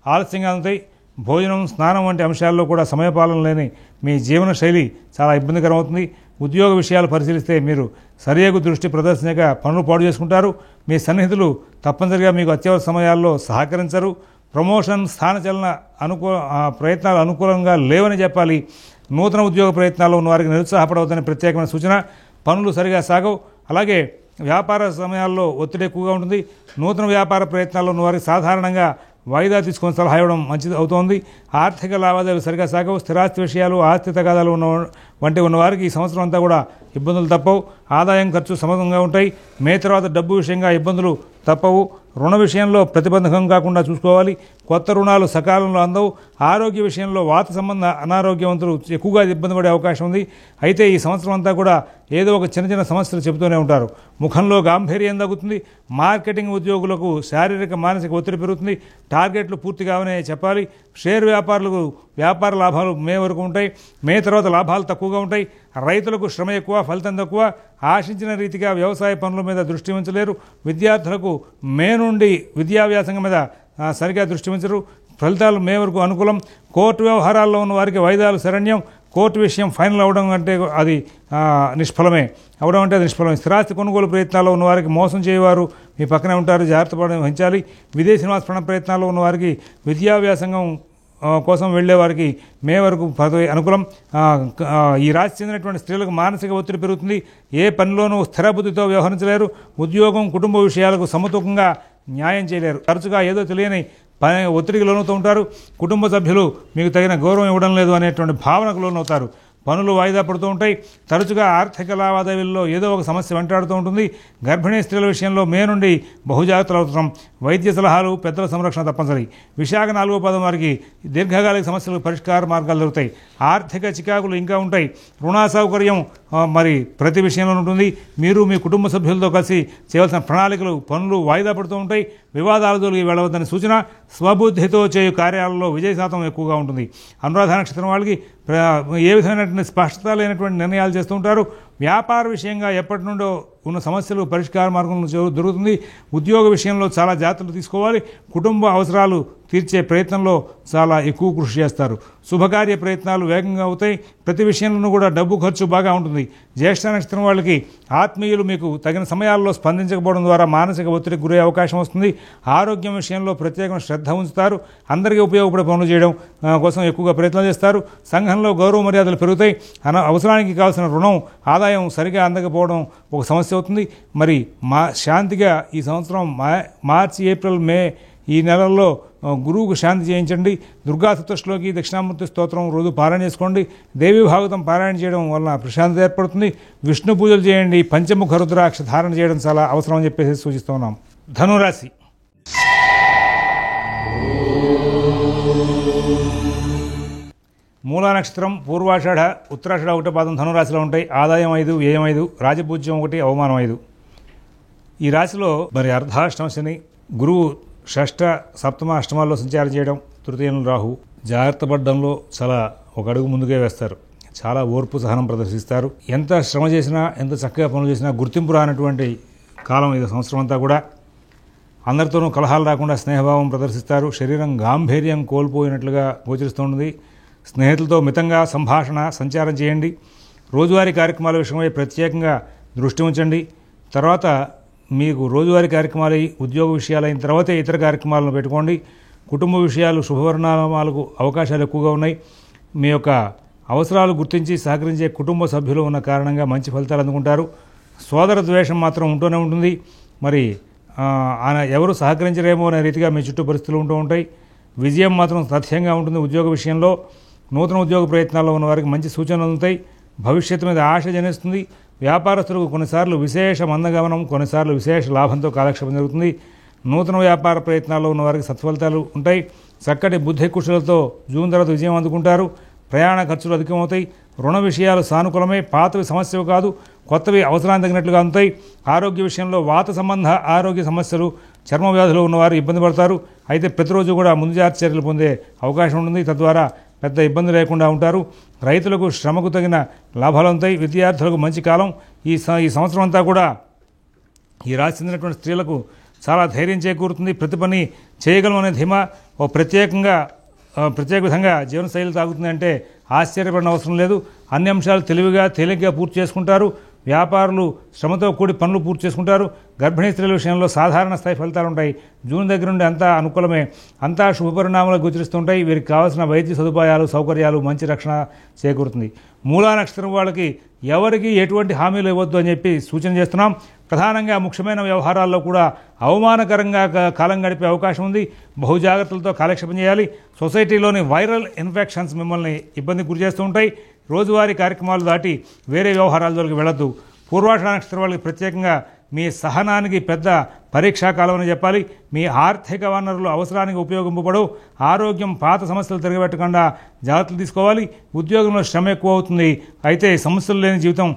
Speaker 1: ఆలస్యంగా ఉంటాయి. భోజనం, స్నానం వంటి అంశాల్లో కూడా సమయపాలన లేని మీ జీవన శైలి చాలా ఇబ్బందికరం అవుతుంది. ఉద్యోగ విషయాలు పరిశీలిస్తే మీరు సరియగు దృష్టి ప్రదర్శనగా పనులు పాడు చేసుకుంటారు. మీ సన్నిహితులు తప్పనిసరిగా మీకు అత్యవసర సమయాల్లో సహకరించరు. ప్రమోషన్ స్థానచలన ప్రయత్నాలు అనుకూలంగా లేవని చెప్పాలి. నూతన ఉద్యోగ ప్రయత్నాల్లో ఉన్న వారికి నిరుత్సాహపడవద్దని ప్రత్యేకమైన సూచన. పనులు సరిగా సాగవు. అలాగే వ్యాపార సమయాల్లో ఒత్తిడి ఎక్కువగా ఉంటుంది. నూతన వ్యాపార ప్రయత్నాల్లో ఉన్న వారికి సాధారణంగా వాయిదా తీసుకొని సలహా ఇవ్వడం మంచిది అవుతోంది. ఆర్థిక లావాదేవీలు సరిగా సాగవు. స్థిరాస్తి విషయాలు, ఆస్తి తగాదాలు ఉన్న వారికి ఈ సంవత్సరం అంతా కూడా ఇబ్బందులు తప్పవు. ఆదాయం ఖర్చు సమతంగా ఉంటాయి. మే తర్వాత డబ్బు విషయంగా ఇబ్బందులు తప్పవు. రుణ విషయంలో ప్రతిబంధకం కాకుండా చూసుకోవాలి. కొత్త రుణాలు సకాలంలో అందవు. ఆరోగ్య విషయంలో వాత సంబంధ అనారోగ్యవంతులు ఎక్కువగా ఇబ్బంది పడే అవకాశం ఉంది. అయితే ఈ సంవత్సరం అంతా కూడా ఏదో ఒక చిన్న చిన్న సమస్యలు చెబుతూనే ఉంటారు. ముఖంలో గాంభీర్యం తగ్గుతుంది. మార్కెటింగ్ ఉద్యోగులకు శారీరక మానసిక ఒత్తిడి పెరుగుతుంది. టార్గెట్లు పూర్తి కావనే చెప్పాలి. షేర్ వ్యాపారులకు వ్యాపార లాభాలు మే వరకు ఉంటాయి. మే తర్వాత లాభాలు తక్కువగా ఉంటాయి. రైతులకు శ్రమ ఎక్కువ, ఫలితం తక్కువ. ఆశించిన రీతిగా వ్యవసాయ పనుల మీద దృష్టి ఉంచలేరు. విద్యార్థులకు మే నుండి విద్యాభ్యాసం మీద సరిగా దృష్టి ఉంచరు. ఫలితాలు మే వరకు అనుకూలం. కోర్టు వ్యవహారాల్లో ఉన్న వారికి వాయిదాలు శరణ్యం. కోర్టు విషయం ఫైనల్ అవడం అంటే అది నిష్ఫలమే. స్థిరాస్తి కొనుగోలు ప్రయత్నాల్లో ఉన్న వారికి మోసం చేయవారు మీ పక్కనే ఉంటారు. జాగ్రత్త వహించాలి. విదేశీ నివాస ప్రయత్నాల్లో ఉన్న వారికి విద్యాభ్యాసంగం కోసం వెళ్లే వారికి మే వరకు అనుకూలం. ఈ రాశి చెందినటువంటి స్త్రీలకు మానసిక ఒత్తిడి పెరుగుతుంది. ఏ పనిలోనూ స్థిర బుద్ధితో వ్యవహరించలేరు. ఉద్యోగం, కుటుంబ విషయాలకు సమతూకంగా న్యాయం చేయలేరు. తరచుగా ఏదో తెలియని ఒత్తిడికి లోనవుతూ ఉంటారు. కుటుంబ సభ్యులు మీకు తగిన గౌరవం ఇవ్వడం లేదు అనేటువంటి భావనకు లోనవుతారు. పనులు వాయిదా పడుతూ ఉంటాయి. తరచుగా ఆర్థిక లావాదేవీల్లో ఏదో ఒక సమస్య వెంటాడుతూ ఉంటుంది. గర్భిణీ స్త్రీల విషయంలో మే నుండి బహుజాగ్రత్తలు అవసరం. వైద్య సలహాలు, పెద్దల సంరక్షణ తప్పనిసరి. విశాఖ 4వ పాదం వారికి దీర్ఘకాలిక సమస్యలకు పరిష్కార మార్గాలు దొరుకుతాయి. ఆర్థిక చికాకులు ఇంకా ఉంటాయి. రుణ సౌకర్యం మరి ప్రతి విషయంలో ఉంటుంది. మీరు మీ కుటుంబ సభ్యులతో కలిసి చేయవలసిన ప్రణాళికలు, పనులు వాయిదా పడుతూ ఉంటాయి. వివాదాలు తొలగి వెళ్ళవద్దని సూచన. స్వబుద్ధితో చేయు కార్యాలలో విజయ శాతం ఎక్కువగా ఉంటుంది. అనురాధ నక్షత్రం వాళ్ళకి ఏ విధమైనటువంటి స్పష్టత లేనటువంటి నిర్ణయాలు చేస్తూ ఉంటారు. వ్యాపార విషయంగా ఎప్పటి నుండో ఉన్న సమస్యలు పరిష్కార మార్గం దొరుకుతుంది. ఉద్యోగ విషయంలో చాలా జాగ్రత్తలు తీసుకోవాలి. కుటుంబ అవసరాలు తీర్చే ప్రయత్నంలో చాలా ఎక్కువ కృషి చేస్తారు. శుభకార్య ప్రయత్నాలు వేగంగా అవుతాయి. ప్రతి విషయంలోనూ కూడా డబ్బు ఖర్చు బాగా ఉంటుంది. జ్యేష్ఠ నక్షత్రం వాళ్ళకి ఆత్మీయులు మీకు తగిన సమయాల్లో స్పందించకపోవడం ద్వారా మానసిక ఒత్తిడికి గురయ్యే అవకాశం వస్తుంది. ఆరోగ్యం విషయంలో ప్రత్యేకమైన శ్రద్ధ ఉంచుతారు. అందరికీ ఉపయోగపడే పనులు చేయడం కోసం ఎక్కువగా ప్రయత్నం చేస్తారు. సంఘంలో గౌరవ మర్యాదలు పెరుగుతాయి. అవసరానికి కావాల్సిన రుణం, ఆదాయం సరిగా అందకపోవడం ఒక సమస్య అవుతుంది. మరి శాంతిగా ఈ సంవత్సరం మార్చి, ఏప్రిల్, మే ఈ నెలల్లో గురువుకు శాంతి చేయించండి. దుర్గా సప్తశ్లోకి, దక్షిణామూర్తి స్తోత్రం రోజు పారాయణ చేసుకోండి. దేవీ భాగవతం పారాయణ చేయడం వలన ప్రశాంతత ఏర్పడుతుంది. విష్ణు పూజలు చేయండి. పంచముఖ రుద్రాక్ష ధారణ చేయడం చాలా అవసరం అని చెప్పేసి సూచిస్తున్నాం. ధనురాశి. మూలా నక్షత్రం, పూర్వాషాఢ, ఉత్తరాషాఢ 1వ పాదం ధనురాశిలో ఉంటాయి. ఆదాయం 5, వ్యయం 5, రాజపూజ్యం 1, అవమానం 5. ఈ రాశిలో మరి అర్ధాష్టమ శని, గురువు షష్ఠ, సప్తమ, అష్టమాల్లో సంచారం చేయడం, తృతీయంలో రాహు. జాగ్రత్త పడడంలో చాలా ఒక అడుగు ముందుకే వేస్తారు. చాలా ఓర్పు, సహనం ప్రదర్శిస్తారు. ఎంత శ్రమ చేసినా, ఎంత చక్కగా పనులు చేసినా గుర్తింపు రానటువంటి కాలం ఇది సంవత్సరం అంతా కూడా. అందరితోనూ కలహాలు రాకుండా స్నేహభావం ప్రదర్శిస్తారు. శరీరం గాంభీర్యం కోల్పోయినట్లుగా గోచరిస్తుంది. స్నేహితులతో మితంగా సంభాషణ, సంచారం చేయండి. రోజువారీ కార్యక్రమాల విషయమై ప్రత్యేకంగా దృష్టి ఉంచండి. తర్వాత మీకు రోజువారీ కార్యక్రమాలు, ఉద్యోగ విషయాలు అయిన తర్వాతే ఇతర కార్యక్రమాలను పెట్టుకోండి. కుటుంబ విషయాలు, శుభపరిణామాలకు అవకాశాలు ఎక్కువగా ఉన్నాయి. మీ యొక్క అవసరాలు గుర్తించి సహకరించే కుటుంబ సభ్యులు ఉన్న కారణంగా మంచి ఫలితాలు అందుకుంటారు. సోదర ద్వేషం మాత్రం ఉంటూనే ఉంటుంది. మరి ఎవరు సహకరించరేమో అనే రీతిగా మీ చుట్టూ పరిస్థితులు ఉంటూ ఉంటాయి. విజయం మాత్రం తథ్యంగా ఉంటుంది. ఉద్యోగ విషయంలో నూతన ఉద్యోగ ప్రయత్నాల్లో ఉన్న వారికి మంచి సూచనలు ఉంటాయి. భవిష్యత్తు మీద ఆశ జనిస్తుంది. వ్యాపారస్తులకు కొన్నిసార్లు విశేష మందగమనం, కొన్నిసార్లు విశేష లాభంతో కాలక్షేపం జరుగుతుంది. నూతన వ్యాపార ప్రయత్నాల్లో ఉన్న వారికి సత్ఫలితాలు ఉంటాయి. చక్కటి బుద్ధి కుశలతో జూన్ తర్వాత విజయం అందుకుంటారు. ప్రయాణ ఖర్చులు అధికమవుతాయి. రుణ విషయాలు సానుకూలమే. పాతవి సమస్యలు కాదు, కొత్తవి అవసరానికి తగినట్లుగా ఉంటాయి. ఆరోగ్య విషయంలో వాత సంబంధ ఆరోగ్య సమస్యలు, చర్మ వ్యాధులు ఉన్నవారు ఇబ్బంది పడతారు. అయితే ప్రతిరోజు కూడా ముందు జాగ్రత్త చర్యలు పొందే అవకాశం ఉంటుంది. తద్వారా పెద్ద ఇబ్బంది లేకుండా ఉంటారు. రైతులకు శ్రమకు తగిన లాభాలు ఉంటాయి. విద్యార్థులకు మంచి కాలం. ఈ సంవత్సరం అంతా కూడా ఈ రాశి చెందినటువంటి స్త్రీలకు చాలా ధైర్యం చేకూరుతుంది. ప్రతి పని చేయగలం అనే ధీమా ప్రత్యేక విధంగా జీవనశైలి తాగుతుంది అంటే ఆశ్చర్యపడిన అవసరం లేదు. అన్ని అంశాలు తెలివిగా, తేలిగ్గా పూర్తి చేసుకుంటారు. వ్యాపారులు శ్రమతో కూడి పనులు పూర్తి చేసుకుంటారు. గర్భిణీ స్త్రీల విషయంలో సాధారణ స్థాయి ఫలితాలు ఉంటాయి. జూన్ దగ్గర నుండి అంతా అనుకూలమే, అంతా శుభపరిణామాలు గోచరిస్తుంటాయి. వీరికి కావాల్సిన వైద్య సదుపాయాలు, సౌకర్యాలు, మంచి రక్షణ చేకూరుతుంది. మూలా నక్షత్రం వాళ్ళకి ఎవరికి ఎటువంటి హామీలు ఇవ్వద్దు అని చెప్పి సూచన చేస్తున్నాం. ప్రధానంగా ముఖ్యమైన వ్యవహారాల్లో కూడా అవమానకరంగా కాలం గడిపే అవకాశం ఉంది. బహుజాగ్రత్తలతో కాలక్షేపం చేయాలి. సొసైటీలోని వైరల్ ఇన్ఫెక్షన్స్ మిమ్మల్ని ఇబ్బందికి గురి చేస్తూ ఉంటాయి. రోజువారీ కార్యక్రమాలు దాటి వేరే వ్యవహారాల జోలికి వెళ్ళొద్దు. పూర్వాషాఢ నక్షత్రం వాళ్ళకి ప్రత్యేకంగా మీ సహనానికి పెద్ద పరీక్షాకాలం అని చెప్పాలి. మీ ఆర్థిక వనరులు అవసరానికి ఉపయోగింపబడవు. ఆరోగ్యం పాత సమస్యలు తిరగబెట్టకుండా జాగ్రత్తలు తీసుకోవాలి. ఉద్యోగంలో శ్రమ ఎక్కువ అవుతుంది, అయితే సమస్యలు లేని జీవితం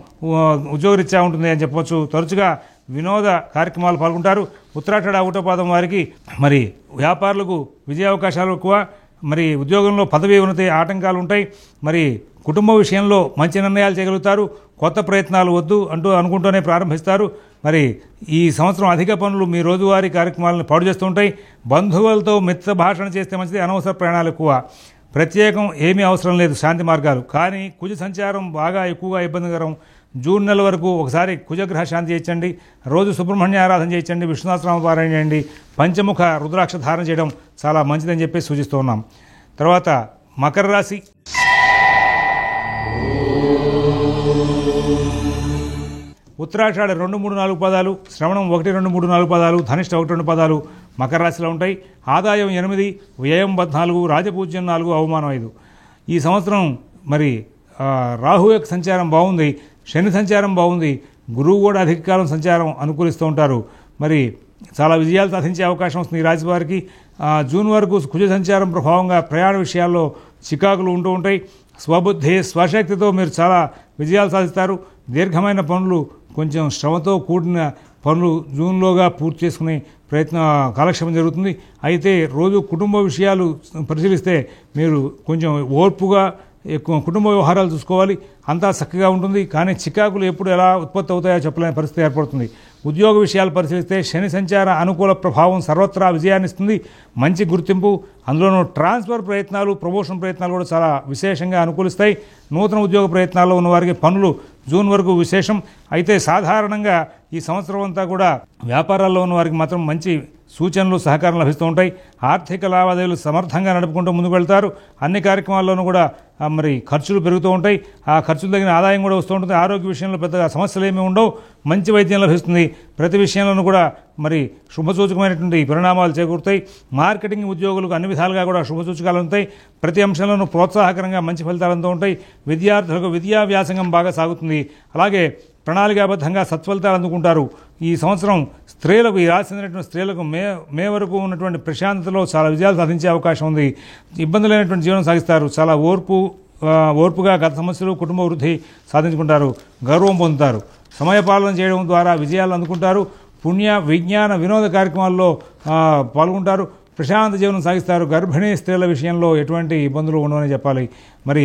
Speaker 1: ఉద్యోగరీత్యా ఉంటుంది అని చెప్పవచ్చు. తరచుగా వినోద కార్యక్రమాలు పాల్గొంటారు. ఉత్తరాషాఢ ఒకటో పాదం వారికి మరి వ్యాపారులకు విజయ అవకాశాలు ఎక్కువ. మరి ఉద్యోగంలో పదవి ఉన్నతి ఆటంకాలు ఉంటాయి. మరి కుటుంబ విషయంలో మంచి నిర్ణయాలు చేయగలుగుతారు. కొత్త ప్రయత్నాలు వద్దు అనుకుంటూనే ప్రారంభిస్తారు. మరి ఈ సంవత్సరం అధిక పనులు మీ రోజువారీ కార్యక్రమాలను పాడు చేస్తూ ఉంటాయి. బంధువులతో మిత్ర భాషణ చేస్తే మంచిది. అనవసర ప్రయాణాలు ఎక్కువ. ప్రత్యేకం ఏమీ అవసరం లేదు, శాంతి మార్గాలు. కానీ కుజ సంచారం బాగా ఎక్కువగా ఇబ్బందికరం. జూన్ నెల వరకు ఒకసారి కుజగ్రహ శాంతి చేయించండి. రోజు సుబ్రహ్మణ్య ఆరాధన చేయించండి. విష్ణుసహస్రనామ పారాయణ చేయండి. పంచముఖ రుద్రాక్ష ధారణ చేయడం చాలా మంచిదని చెప్పి సూచిస్తూ ఉన్నాం. తర్వాత మకర రాశి. ఉత్తరాషాఢ 2, 3, 4 పదాలు, శ్రవణం 1, 2, 3, 4 పదాలు, ధనిష్ట 1, 2 పదాలు మకర రాశిలో ఉంటాయి. ఆదాయం 8, వ్యయం 14, రాజపూజ్యం 4, అవమానం 5. ఈ సంవత్సరం మరి రాహు యొక్క సంచారం బాగుంది, శని సంచారం బాగుంది, గురువు కూడా అధిక కాలం సంచారం అనుకూలిస్తూ ఉంటారు. మరి చాలా విజయాలు సాధించే అవకాశం వస్తుంది ఈ రాశి వారికి. జూన్ వరకు కుజ సంచారం ప్రభావంగా ప్రయాణ విషయాల్లో చికాకులు ఉంటూ ఉంటాయి. స్వబుద్ధి స్వశక్తితో మీరు చాలా విజయాలు సాధిస్తారు. దీర్ఘమైన పనులు, కొంచెం శ్రమతో కూడిన పనులు జూన్లోగా పూర్తి చేసుకునే కాలక్షేపం జరుగుతుంది. అయితే రోజు కుటుంబ విషయాలు పరిశీలిస్తే మీరు కొంచెం ఓర్పుగా ఎక్కువ కుటుంబ వ్యవహారాలు చూసుకోవాలి. అంతా చక్కగా ఉంటుంది. కానీ చికాకులు ఎప్పుడు ఎలా ఉత్పత్తి అవుతాయో చెప్పలేని పరిస్థితి ఏర్పడుతుంది. ఉద్యోగ విషయాలు పరిశీలిస్తే శని సంచార అనుకూల ప్రభావం సర్వత్రా విజయాన్ని ఇస్తుంది. మంచి గుర్తింపు, అందులోనూ ట్రాన్స్ఫర్ ప్రయత్నాలు, ప్రమోషన్ ప్రయత్నాలు కూడా చాలా విశేషంగా అనుకూలిస్తాయి. నూతన ఉద్యోగ ప్రయత్నాల్లో ఉన్న వారికి పనులు జూన్ వరకు విశేషం. అయితే సాధారణంగా ఈ సంవత్సరం అంతా కూడా వ్యాపారాల్లో ఉన్న వారికి మాత్రం మంచి సూచనలు, సహకారం లభిస్తూ ఉంటాయి. ఆర్థిక లావాదేవీలు సమర్థంగా నడుపుకుంటూ ముందుకు వెళ్తారు. అన్ని కార్యక్రమాల్లోనూ కూడా మరి ఖర్చులు పెరుగుతూ ఉంటాయి. ఆ ఖర్చులు తగిన ఆదాయం కూడా వస్తూ ఉంటుంది. ఆరోగ్య విషయంలో పెద్దగా సమస్యలు ఏమీ ఉండవు. మంచి వైద్యం లభిస్తుంది. ప్రతి విషయంలోనూ కూడా మరి శుభసూచకమైనటువంటి పరిణామాలు చేకూరుతాయి. మార్కెటింగ్ ఉద్యోగులకు అన్ని విధాలుగా కూడా శుభసూచకాలు ఉంటాయి. ప్రతి అంశంలోనూ ప్రోత్సాహకరంగా మంచి ఫలితాలతో ఉంటాయి. విద్యార్థులకు విద్యా వ్యాసంగం బాగా సాగుతుంది. అలాగే ప్రణాళికాబద్ధంగా సత్ఫలితాలు అందుకుంటారు. ఈ సంవత్సరం స్త్రీలకు, ఈ రాశి చెందినటువంటి స్త్రీలకు మే వరకు ఉన్నటువంటి ప్రశాంతతలో చాలా విజయాలు సాధించే అవకాశం ఉంది. ఇబ్బంది లేనటువంటి జీవనం సాగిస్తారు. చాలా ఓర్పుగా గత సమస్యలు, కుటుంబ వృద్ధి సాధించుకుంటారు. గౌరవం పొందుతారు. సమయపాలన చేయడం ద్వారా విజయాలు అందుకుంటారు. పుణ్య, విజ్ఞాన, వినోద కార్యక్రమాల్లో పాల్గొంటారు. ప్రశాంత జీవనం సాగిస్తారు. గర్భిణీ స్త్రీల విషయంలో ఎటువంటి ఇబ్బందులు ఉండవని చెప్పాలి. మరి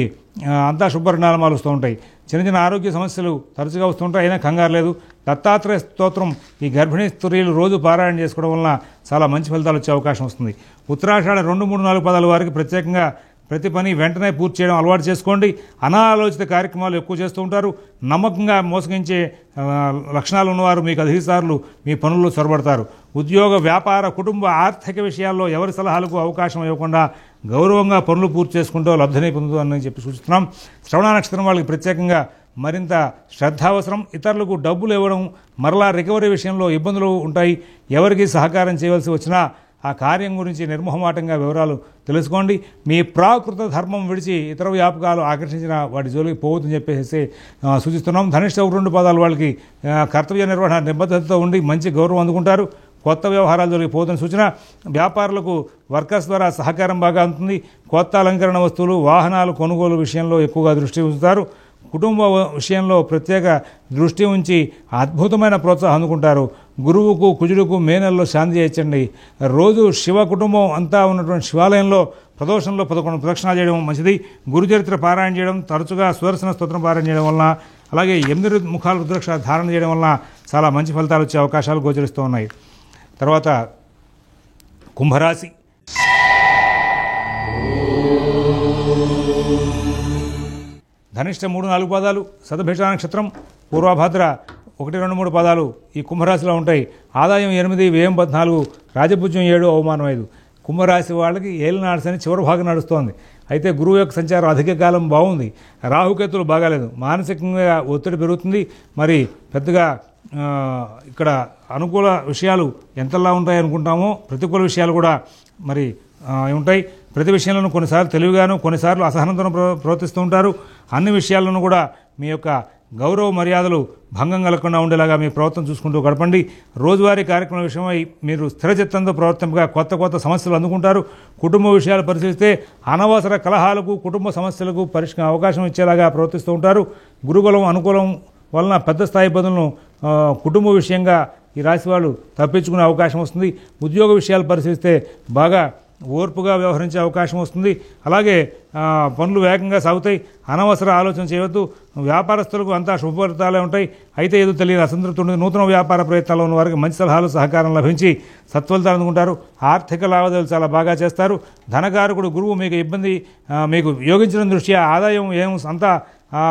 Speaker 1: అంతా శుభపరిణామాలు వస్తూ ఉంటాయి. చిన్న చిన్న ఆరోగ్య సమస్యలు తరచుగా వస్తుంటాయి, అయినా కంగారు లేదు. దత్తాత్రేయ స్తోత్రం ఈ గర్భిణీ స్త్రీలు రోజు పారాయణ చేసుకోవడం వలన చాలా మంచి ఫలితాలు వచ్చే అవకాశం వస్తుంది. ఉత్తరాషాఢ 2, 3, 4 పదాల వారికి ప్రత్యేకంగా ప్రతి పని వెంటనే పూర్తి చేయడం అలవాటు చేసుకోండి. అనాలోచిత కార్యక్రమాలు ఎక్కువ చేస్తూ ఉంటారు. నమ్మకంగా మోసగించే లక్షణాలు ఉన్నవారు మీకు అధికారులు మీ పనుల్లో చొరబడతారు. ఉద్యోగ, వ్యాపార, కుటుంబ, ఆర్థిక విషయాల్లో ఎవరి సలహాలకు అవకాశం ఇవ్వకుండా గౌరవంగా పనులు పూర్తి చేసుకుంటూ లబ్ధిని పొందుతుందని చెప్పి సూచిస్తున్నాం. శ్రవణ నక్షత్రం వాళ్ళకి ప్రత్యేకంగా మరింత శ్రద్ధ అవసరం. ఇతరులకు డబ్బులు ఇవ్వడం, మరలా రికవరీ విషయంలో ఇబ్బందులు ఉంటాయి. ఎవరికి సహకారం చేయవలసి వచ్చినా ఆ కార్యం గురించి నిర్మోహమాటంగా వివరాలు తెలుసుకోండి. మీ ప్రాకృత ధర్మం విడిచి ఇతర వ్యాపకాలు ఆకర్షించిన వాటి జోలికి పోవద్దని చెప్పేసి సూచిస్తున్నాం. ధనిష్ట 2 పదాలు వాళ్ళకి కర్తవ్య నిర్వహణ నిబద్ధతతో ఉండి మంచి గౌరవం అందుకుంటారు. కొత్త వ్యవహారాల జోలికి పోవద్దని సూచన. వ్యాపారులకు వర్కర్స్ ద్వారా సహకారం బాగా అందుతుంది. కొత్త అలంకరణ వస్తువులు, వాహనాలు కొనుగోలు విషయంలో ఎక్కువగా దృష్టి ఉంచుతారు. కుటుంబ విషయంలో ప్రత్యేక దృష్టి ఉంచి అద్భుతమైన ప్రోత్సాహం అందుకుంటారు. గురువుకు, కుజుడుకు మే నెలలో శాంతి చేయించండి. రోజు శివ కుటుంబం అంతా ఉన్నటువంటి శివాలయంలో ప్రదోషంలో 11 ప్రదక్షిణాలు చేయడం మంచిది. గురుచరిత్ర పారాయణ చేయడం, తరచుగా సుదర్శన స్తోత్రం పారాయణ చేయడం వలన, అలాగే 8 ముఖాల రుద్రాక్ష ధారణ చేయడం వలన చాలా మంచి ఫలితాలు వచ్చే అవకాశాలు గోచరిస్తూ ఉన్నాయి. తర్వాత కుంభరాశి. ధనిష్ట 3, 4 పదాలు, శతభిష నక్షత్రం, పూర్వభద్ర 1, 2, 3 పదాలు ఈ కుంభరాశిలో ఉంటాయి. ఆదాయం 8, వ్యయం 14, రాజపూజ్యం 7, అవమానం 5. కుంభరాశి వాళ్ళకి ఏలినాడు శని చివరి భాగం నడుస్తోంది. అయితే గురువు యొక్క సంచారం అధిక కాలం బాగుంది. రాహుకేతులు బాగాలేదు. మానసికంగా ఒత్తిడి పెరుగుతుంది. మరి పెద్దగా ఇక్కడ అనుకూల విషయాలు ఎంతలా ఉంటాయి అనుకుంటామో ప్రతికూల విషయాలు కూడా మరి ఉంటాయి. ప్రతి విషయంలోనూ కొన్నిసార్లు తెలివిగాను కొన్నిసార్లు అసహనంతో ప్రవర్తిస్తూ ఉంటారు. అన్ని విషయాలను కూడా మీ యొక్క గౌరవ మర్యాదలు భంగం కలగకుండా ఉండేలాగా మీ ప్రవర్తన చూసుకుంటూ గడపండి. రోజువారీ కార్యక్రమం విషయమై మీరు స్థిరచిత్తంతో ప్రవర్తింపగా కొత్త సమస్యలు అందుకుంటారు. కుటుంబ విషయాలు పరిశీలిస్తే అనవసర కలహాలకు కుటుంబ సమస్యలకు అవకాశం ఇచ్చేలాగా ప్రవర్తిస్తూ ఉంటారు. గురుబలం అనుకూలం వలన పెద్ద స్థాయి ఇబ్బందులను కుటుంబ విషయంగా ఈ రాశి వాళ్ళు తప్పించుకునే అవకాశం వస్తుంది. ఉద్యోగ విషయాలు పరిశీలిస్తే బాగా ఓర్పుగా వ్యవహరించే అవకాశం వస్తుంది. అలాగే పనులు వేగంగా సాగుతాయి. అనవసర ఆలోచన చేయవద్దు. వ్యాపారస్తులకు అంతా శుభఫలితాలే ఉంటాయి. అయితే ఏదో తెలియని అసంతృప్తి ఉంటుంది. నూతన వ్యాపార ప్రయత్నాల్లో ఉన్న వారికి మంచి సలహాలు సహకారం లభించి సత్ఫలితాలు అందుకుంటారు. ఆర్థిక లావాదేవీలు చాలా బాగా చేస్తారు. ధనకారకుడు గురువు మీకు యోగించిన దృష్ట్యా ఆదాయం అంతా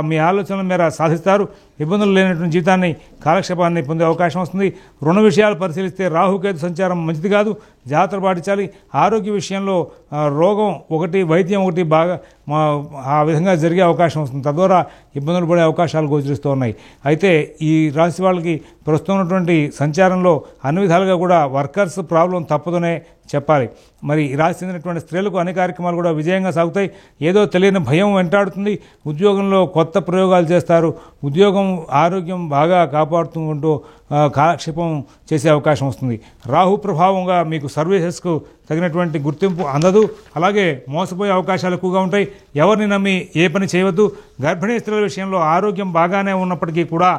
Speaker 1: మీ ఆలోచనల మేర సాధిస్తారు. ఇబ్బందులు లేనటువంటి జీవితాన్ని కాలక్షేపాన్ని పొందే అవకాశం వస్తుంది. రుణ విషయాలు పరిశీలిస్తే రాహుకేతు సంచారం మంచిది కాదు. జాగ్రత్తలు పాటించాలి. ఆరోగ్య విషయంలో రోగం ఒకటి వైద్యం ఒకటి బాగా ఆ విధంగా జరిగే అవకాశం వస్తుంది. తద్వారా ఇబ్బందులు పడే అవకాశాలు గోచరిస్తూ ఉన్నాయి. అయితే ఈ రాశి వాళ్ళకి ప్రస్తుతం ఉన్నటువంటి సంచారంలో అన్ని విధాలుగా కూడా వర్కర్స్ ప్రాబ్లం తప్పదనే చెప్పాలి. మరి ఈ రాశి చెందినటువంటి స్త్రీలకు అన్ని కార్యక్రమాలు కూడా విజయంగా సాగుతాయి. ఏదో తెలియని భయం వెంటాడుతుంది. ఉద్యోగంలో కొత్త ప్రయోగాలు చేస్తారు. ఉద్యోగం ఆరోగ్యం బాగా కాపాడుతుంటూ కాలక్షేపం చేసే అవకాశం వస్తుంది. రాహు ప్రభావంగా మీకు సర్వీసెస్కు తగినటువంటి గుర్తింపు అందదు. అలాగే మోసపోయే అవకాశాలు ఎక్కువగా ఉంటాయి. ఎవరిని నమ్మి ఏ పని చేయవద్దు. గర్భిణీ స్త్రీల విషయంలో ఆరోగ్యం బాగానే ఉన్నప్పటికీ కూడా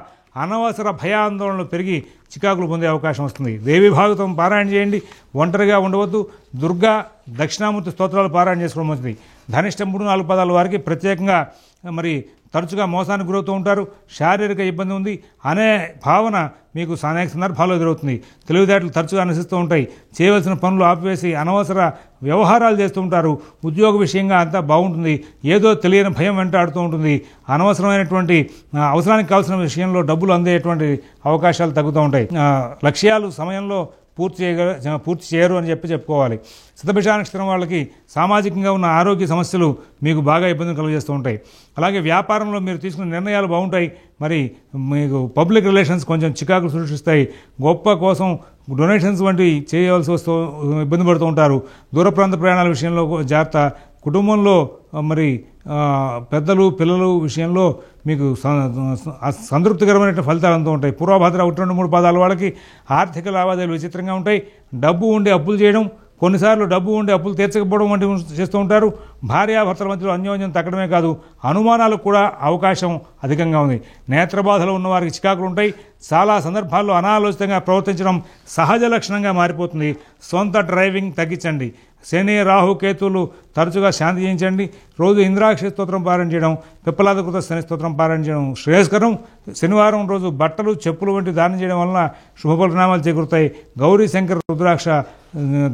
Speaker 1: అనవసర భయాందోళనలు పెరిగి చికాకులు పొందే అవకాశం వస్తుంది. దేవి భాగవతం పారాయణ చేయండి. ఒంటరిగా ఉండవద్దు. దుర్గా దక్షిణామూర్తి స్తోత్రాలు పారాయణ చేసుకోవడం మంచిది. ధనిష్ట 3, 4 పదాల వారికి ప్రత్యేకంగా మరి తరచుగా మోసానికి గురవుతూ ఉంటారు. శారీరక ఇబ్బంది ఉంది అనే భావన మీకు అనేక సందర్భాల్లో ఎదురవుతుంది. తెలివితేటలు తరచుగా నశిస్తూ ఉంటాయి. చేయవలసిన పనులు ఆపివేసి అనవసర వ్యవహారాలు చేస్తూ ఉంటారు. ఉద్యోగ విషయంగా అంతా బాగుంటుంది. ఏదో తెలియని భయం వెంటాడుతూ ఉంటుంది. అనవసరమైనటువంటి అవసరానికి కావాల్సిన విషయంలో డబ్బులు అందేటువంటి అవకాశాలు తగ్గుతూ ఉంటాయి. లక్ష్యాలు సమయంలో పూర్తి చేయరు అని చెప్పుకోవాలి. శతభిష నక్షత్రం వాళ్ళకి సామాజికంగా ఉన్న ఆరోగ్య సమస్యలు మీకు బాగా ఇబ్బందులు కలుగజేస్తూ ఉంటాయి. అలాగే వ్యాపారంలో మీరు తీసుకున్న నిర్ణయాలు బాగుంటాయి. మరి మీకు పబ్లిక్ రిలేషన్స్ కొంచెం చికాకులు సృష్టిస్తాయి. గొప్ప కోసం డొనేషన్స్ వంటివి చేయవలసి ఇబ్బంది పడుతూ ఉంటారు. దూర ప్రాంత ప్రయాణాల విషయంలో జాగ్రత్త. కుటుంబంలో మరి పెద్దలు పిల్లలు విషయంలో మీకు సంతృప్తికరమైన ఫలితాలు అంతూ ఉంటాయి. పూర్వభద్ర 1, 2, 3 పదాల వాళ్ళకి ఆర్థిక లావాదేవీలు విచిత్రంగా ఉంటాయి. డబ్బు ఉండి అప్పులు చేయడం, కొన్నిసార్లు డబ్బు ఉండి అప్పులు తీర్చకపోవడం వంటివి చేస్తూ ఉంటారు. భార్యాభర్తల మధ్యలో అన్యోన్యం తగ్గడమే కాదు అనుమానాలకు కూడా అవకాశం అధికంగా ఉంది. నేత్రబాధలు ఉన్న వారికి చికాకులు ఉంటాయి. చాలా సందర్భాల్లో అనాలోచితంగా ప్రవర్తించడం సహజ లక్షణంగా మారిపోతుంది. సొంత డ్రైవింగ్ తగ్గించండి. శని రాహు కేతువులు తరచుగా శాంతి చేయించండి. రోజు ఇంద్రాక్షి స్తోత్రం పారాయణ చేయడం, పిప్పలాదకృత శని స్తోత్రం పారాయణ చేయడం శ్రేయస్కరం. శనివారం రోజు బట్టలు చెప్పులు వంటి దానం చేయడం వలన శుభ పరిణామాలు చేకూరుతాయి. గౌరీ శంకర రుద్రాక్ష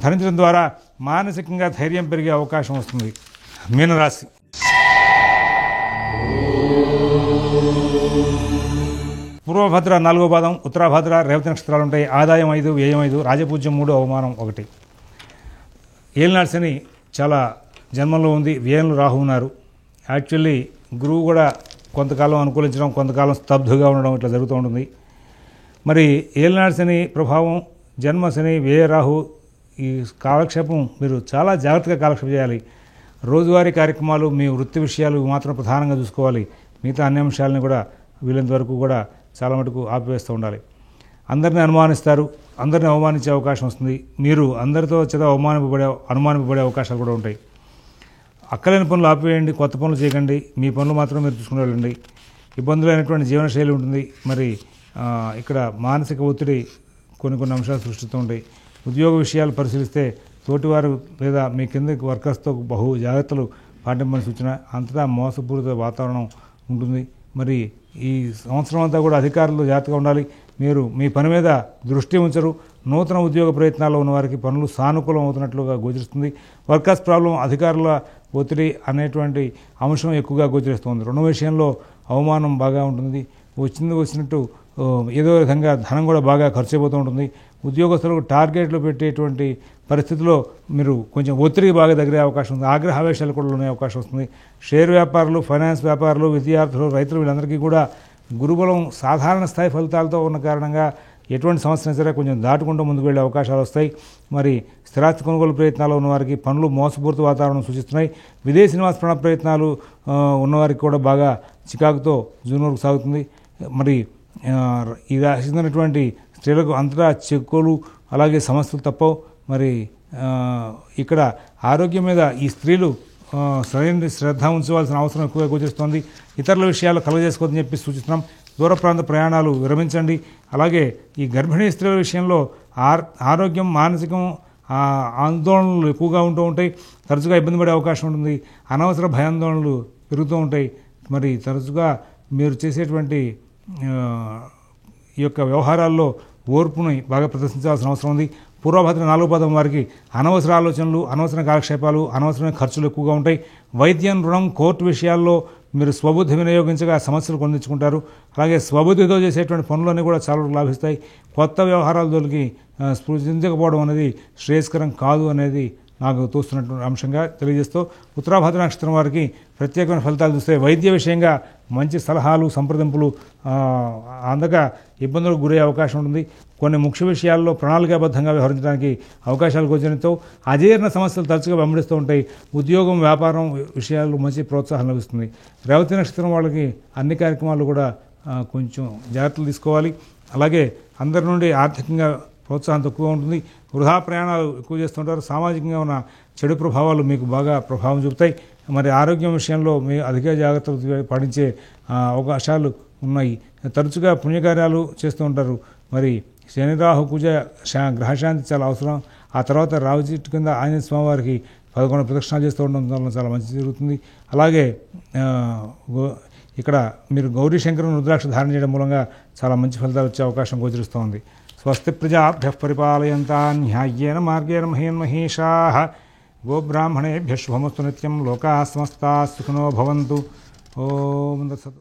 Speaker 1: ధరించడం ద్వారా మానసికంగా ధైర్యం పెరిగే అవకాశం వస్తుంది. మీనరాశి. పూర్వభద్ర 4వ పాదం, ఉత్తరాభద్ర, రేవతి నక్షత్రాలు ఉంటాయి. ఆదాయం 5, వ్యయం 5, రాజపూజ్యం 3, అవమానం 1. ఏలినాడు శని చాలా జన్మంలో ఉంది. వ్యయంలో రాహు ఉన్నారు. యాక్చువల్లీ గురువు కూడా కొంతకాలం అనుకూలించడం, కొంతకాలం స్తబ్దుగా ఉండడం ఇట్లా జరుగుతూ ఉంటుంది. మరి ఏలినాడు శని ప్రభావం, జన్మ శని, వ్యయ రాహు, ఈ కాలక్షేపం మీరు చాలా జాగ్రత్తగా కాలక్షేపం చేయాలి. రోజువారీ కార్యక్రమాలు, మీ వృత్తి విషయాలు మాత్రం ప్రధానంగా చూసుకోవాలి. మిగతా అన్ని అంశాలని కూడా వీలైనంత వరకు కూడా చాలా మటుకు ఆపివేస్తూ ఉండాలి. అందరినీ అనుమానిస్తారు. అందరినీ అవమానించే అవకాశం వస్తుంది. మీరు అందరితో చేత అనుమానింపబడే అవకాశాలు కూడా ఉంటాయి. అక్కలేని పనులు ఆపివేయండి. కొత్త పనులు చేయకండి. మీ పనులు మాత్రం మీరు చూసుకుని వెళ్ళండి. ఇబ్బందులైనటువంటి జీవనశైలి ఉంటుంది. మరి ఇక్కడ మానసిక ఒత్తిడి కొన్ని అంశాలు సృష్టిస్తూ ఉంటాయి. ఉద్యోగ విషయాలు పరిశీలిస్తే తోటివారు లేదా మీ కింద వర్కర్స్తో బహు జాగ్రత్తలు పాటింపని సూచన. అంతటా మోసపూరిత వాతావరణం ఉంటుంది. మరి ఈ సంవత్సరం అంతా కూడా అధికారులు జాగ్రత్తగా ఉండాలి. మీరు మీ పని మీద దృష్టి ఉంచరు. నూతన ఉద్యోగ ప్రయత్నాల్లో ఉన్న వారికి పనులు సానుకూలం అవుతున్నట్లుగా గోచరిస్తుంది. వర్కర్స్ ప్రాబ్లం, అధికారుల ఒత్తిడి అనేటువంటి అంశం ఎక్కువగా గోచరిస్తుంది. రుణ విషయంలో అవమానం బాగా ఉంటుంది. వచ్చినట్టు ఏదో విధంగా ధనం కూడా బాగా ఖర్చు అయిపోతూ ఉంటుంది. ఉద్యోగస్తులకు టార్గెట్లు పెట్టేటువంటి పరిస్థితిలో మీరు కొంచెం ఒత్తిడికి బాగా తగిలే అవకాశం ఉంది. ఆగ్రహావేశాలు కూడా ఉండే అవకాశం వస్తుంది. షేర్ వ్యాపారులు, ఫైనాన్స్ వ్యాపారులు, విద్యార్థులు, రైతులు వీళ్ళందరికీ కూడా గురుబలం సాధారణ స్థాయి ఫలితాలతో ఉన్న కారణంగా ఎటువంటి సమస్యను సరే కొంచెం దాటుకుంటూ ముందుకు వెళ్ళే అవకాశాలు వస్తాయి. మరి స్థిరాస్తి కొనుగోలు ప్రయత్నాలు ఉన్నవారికి పనులు మోసపూరిత వాతావరణం సూచిస్తున్నాయి. విదేశీ నివాస ప్రయత్నాలు ఉన్నవారికి కూడా బాగా చికాకుతో జూన్ వరకు సాగుతుంది. మరి ఇది చెందినటువంటి స్త్రీలకు అంతటా చెక్కులు అలాగే సమస్యలు తప్పవు. మరి ఇక్కడ ఆరోగ్యం మీద ఈ స్త్రీలు సరైన శ్రద్ధ ఉంచవలసిన అవసరం ఎక్కువగా గోచరిస్తోంది. ఇతరుల విషయాలు కలగజేసుకోవద్దని చెప్పి సూచిస్తున్నాం. దూర ప్రాంత ప్రయాణాలు విరమించండి. అలాగే ఈ గర్భిణీ స్త్రీల విషయంలో ఆరోగ్యం, మానసికం ఆందోళనలు ఎక్కువగా ఉంటూ ఉంటాయి. తరచుగా ఇబ్బంది పడే అవకాశం ఉంటుంది. అనవసర భయాందోళనలు పెరుగుతూ ఉంటాయి. మరి తరచుగా మీరు చేసేటువంటి ఈ యొక్క వ్యవహారాల్లో ఓర్పుని బాగా ప్రదర్శించాల్సిన అవసరం ఉంది. పూర్వభద్ర 4వ పాదం వారికి అనవసర ఆలోచనలు, అనవసర కాలక్షేపాలు, అనవసరమైన ఖర్చులు ఎక్కువగా ఉంటాయి. వైద్యం, రుణం, కోర్టు విషయాల్లో మీరు స్వబుద్ధి వినియోగించగా సమస్యలు పొందించుకుంటారు. అలాగే స్వబుద్ధితో చేసేటువంటి పనులన్నీ కూడా చాలా లాభిస్తాయి. కొత్త వ్యవహారాలలోకి స్పృశించకపోవడం అనేది శ్రేయస్కరం కాదు అనేది నాకు తోస్తున్నటువంటి అంశంగా తెలియజేస్తూ, ఉత్తరాభద్ర నక్షత్రం వారికి ప్రత్యేకమైన ఫలితాలు చూస్తే వైద్య విషయంగా మంచి సలహాలు, సంప్రదింపులు అందక ఇబ్బందులకు గురయ్యే అవకాశం ఉంటుంది. కొన్ని ముఖ్య విషయాల్లో ప్రణాళికాబద్ధంగా వ్యవహరించడానికి అవకాశాలు గోచరిస్తూ అజీర్ణ సమస్యలు తరచుగా వెంబడిస్తూ ఉంటాయి. ఉద్యోగం, వ్యాపారం విషయాల్లో మంచి ప్రోత్సాహం లభిస్తుంది. రేవతి నక్షత్రం వాళ్ళకి అన్ని కార్యక్రమాలు కూడా కొంచెం జాగ్రత్తలు తీసుకోవాలి. అలాగే అందరి నుండి ఆర్థికంగా ప్రోత్సాహం తక్కువ ఉంటుంది. వృధా ప్రయాణాలు ఎక్కువ చేస్తుంటారు. సామాజికంగా ఉన్న చెడు ప్రభావాలు మీకు బాగా ప్రభావం చూపుతాయి. మరి ఆరోగ్యం విషయంలో మీ అధిక జాగ్రత్తలు పాటించే అవకాశాలు ఉన్నాయి. తరచుగా పుణ్యకార్యాలు చేస్తూ ఉంటారు. మరి శని, రాహు, కుజ గ్రహశాంతి చాలా అవసరం. ఆ తర్వాత రావి చెట్టు కింద ఆంజనేయ స్వామి వారికి 11 ప్రదక్షిణాలు చేస్తూ ఉండడం వల్ల చాలా మంచి జరుగుతుంది. అలాగే ఇక్కడ మీరు గౌరీ శంకరుని రుద్రాక్ష ధారణ చేయడం మూలంగా చాలా మంచి ఫలితాలు వచ్చే అవకాశం గోచరిస్తూ ఉంది. స్వస్తి ప్రజాభ్యః పరిపాలయంతాం న్యాయ్యేన మార్గేణ మహీన్మహీషాః గోబ్రాహ్మణేభ్యः శుభమస్తు నిత్యం. లోకాः సమస్తాः సుఖినో భవంతు. ఓం తత్సత్.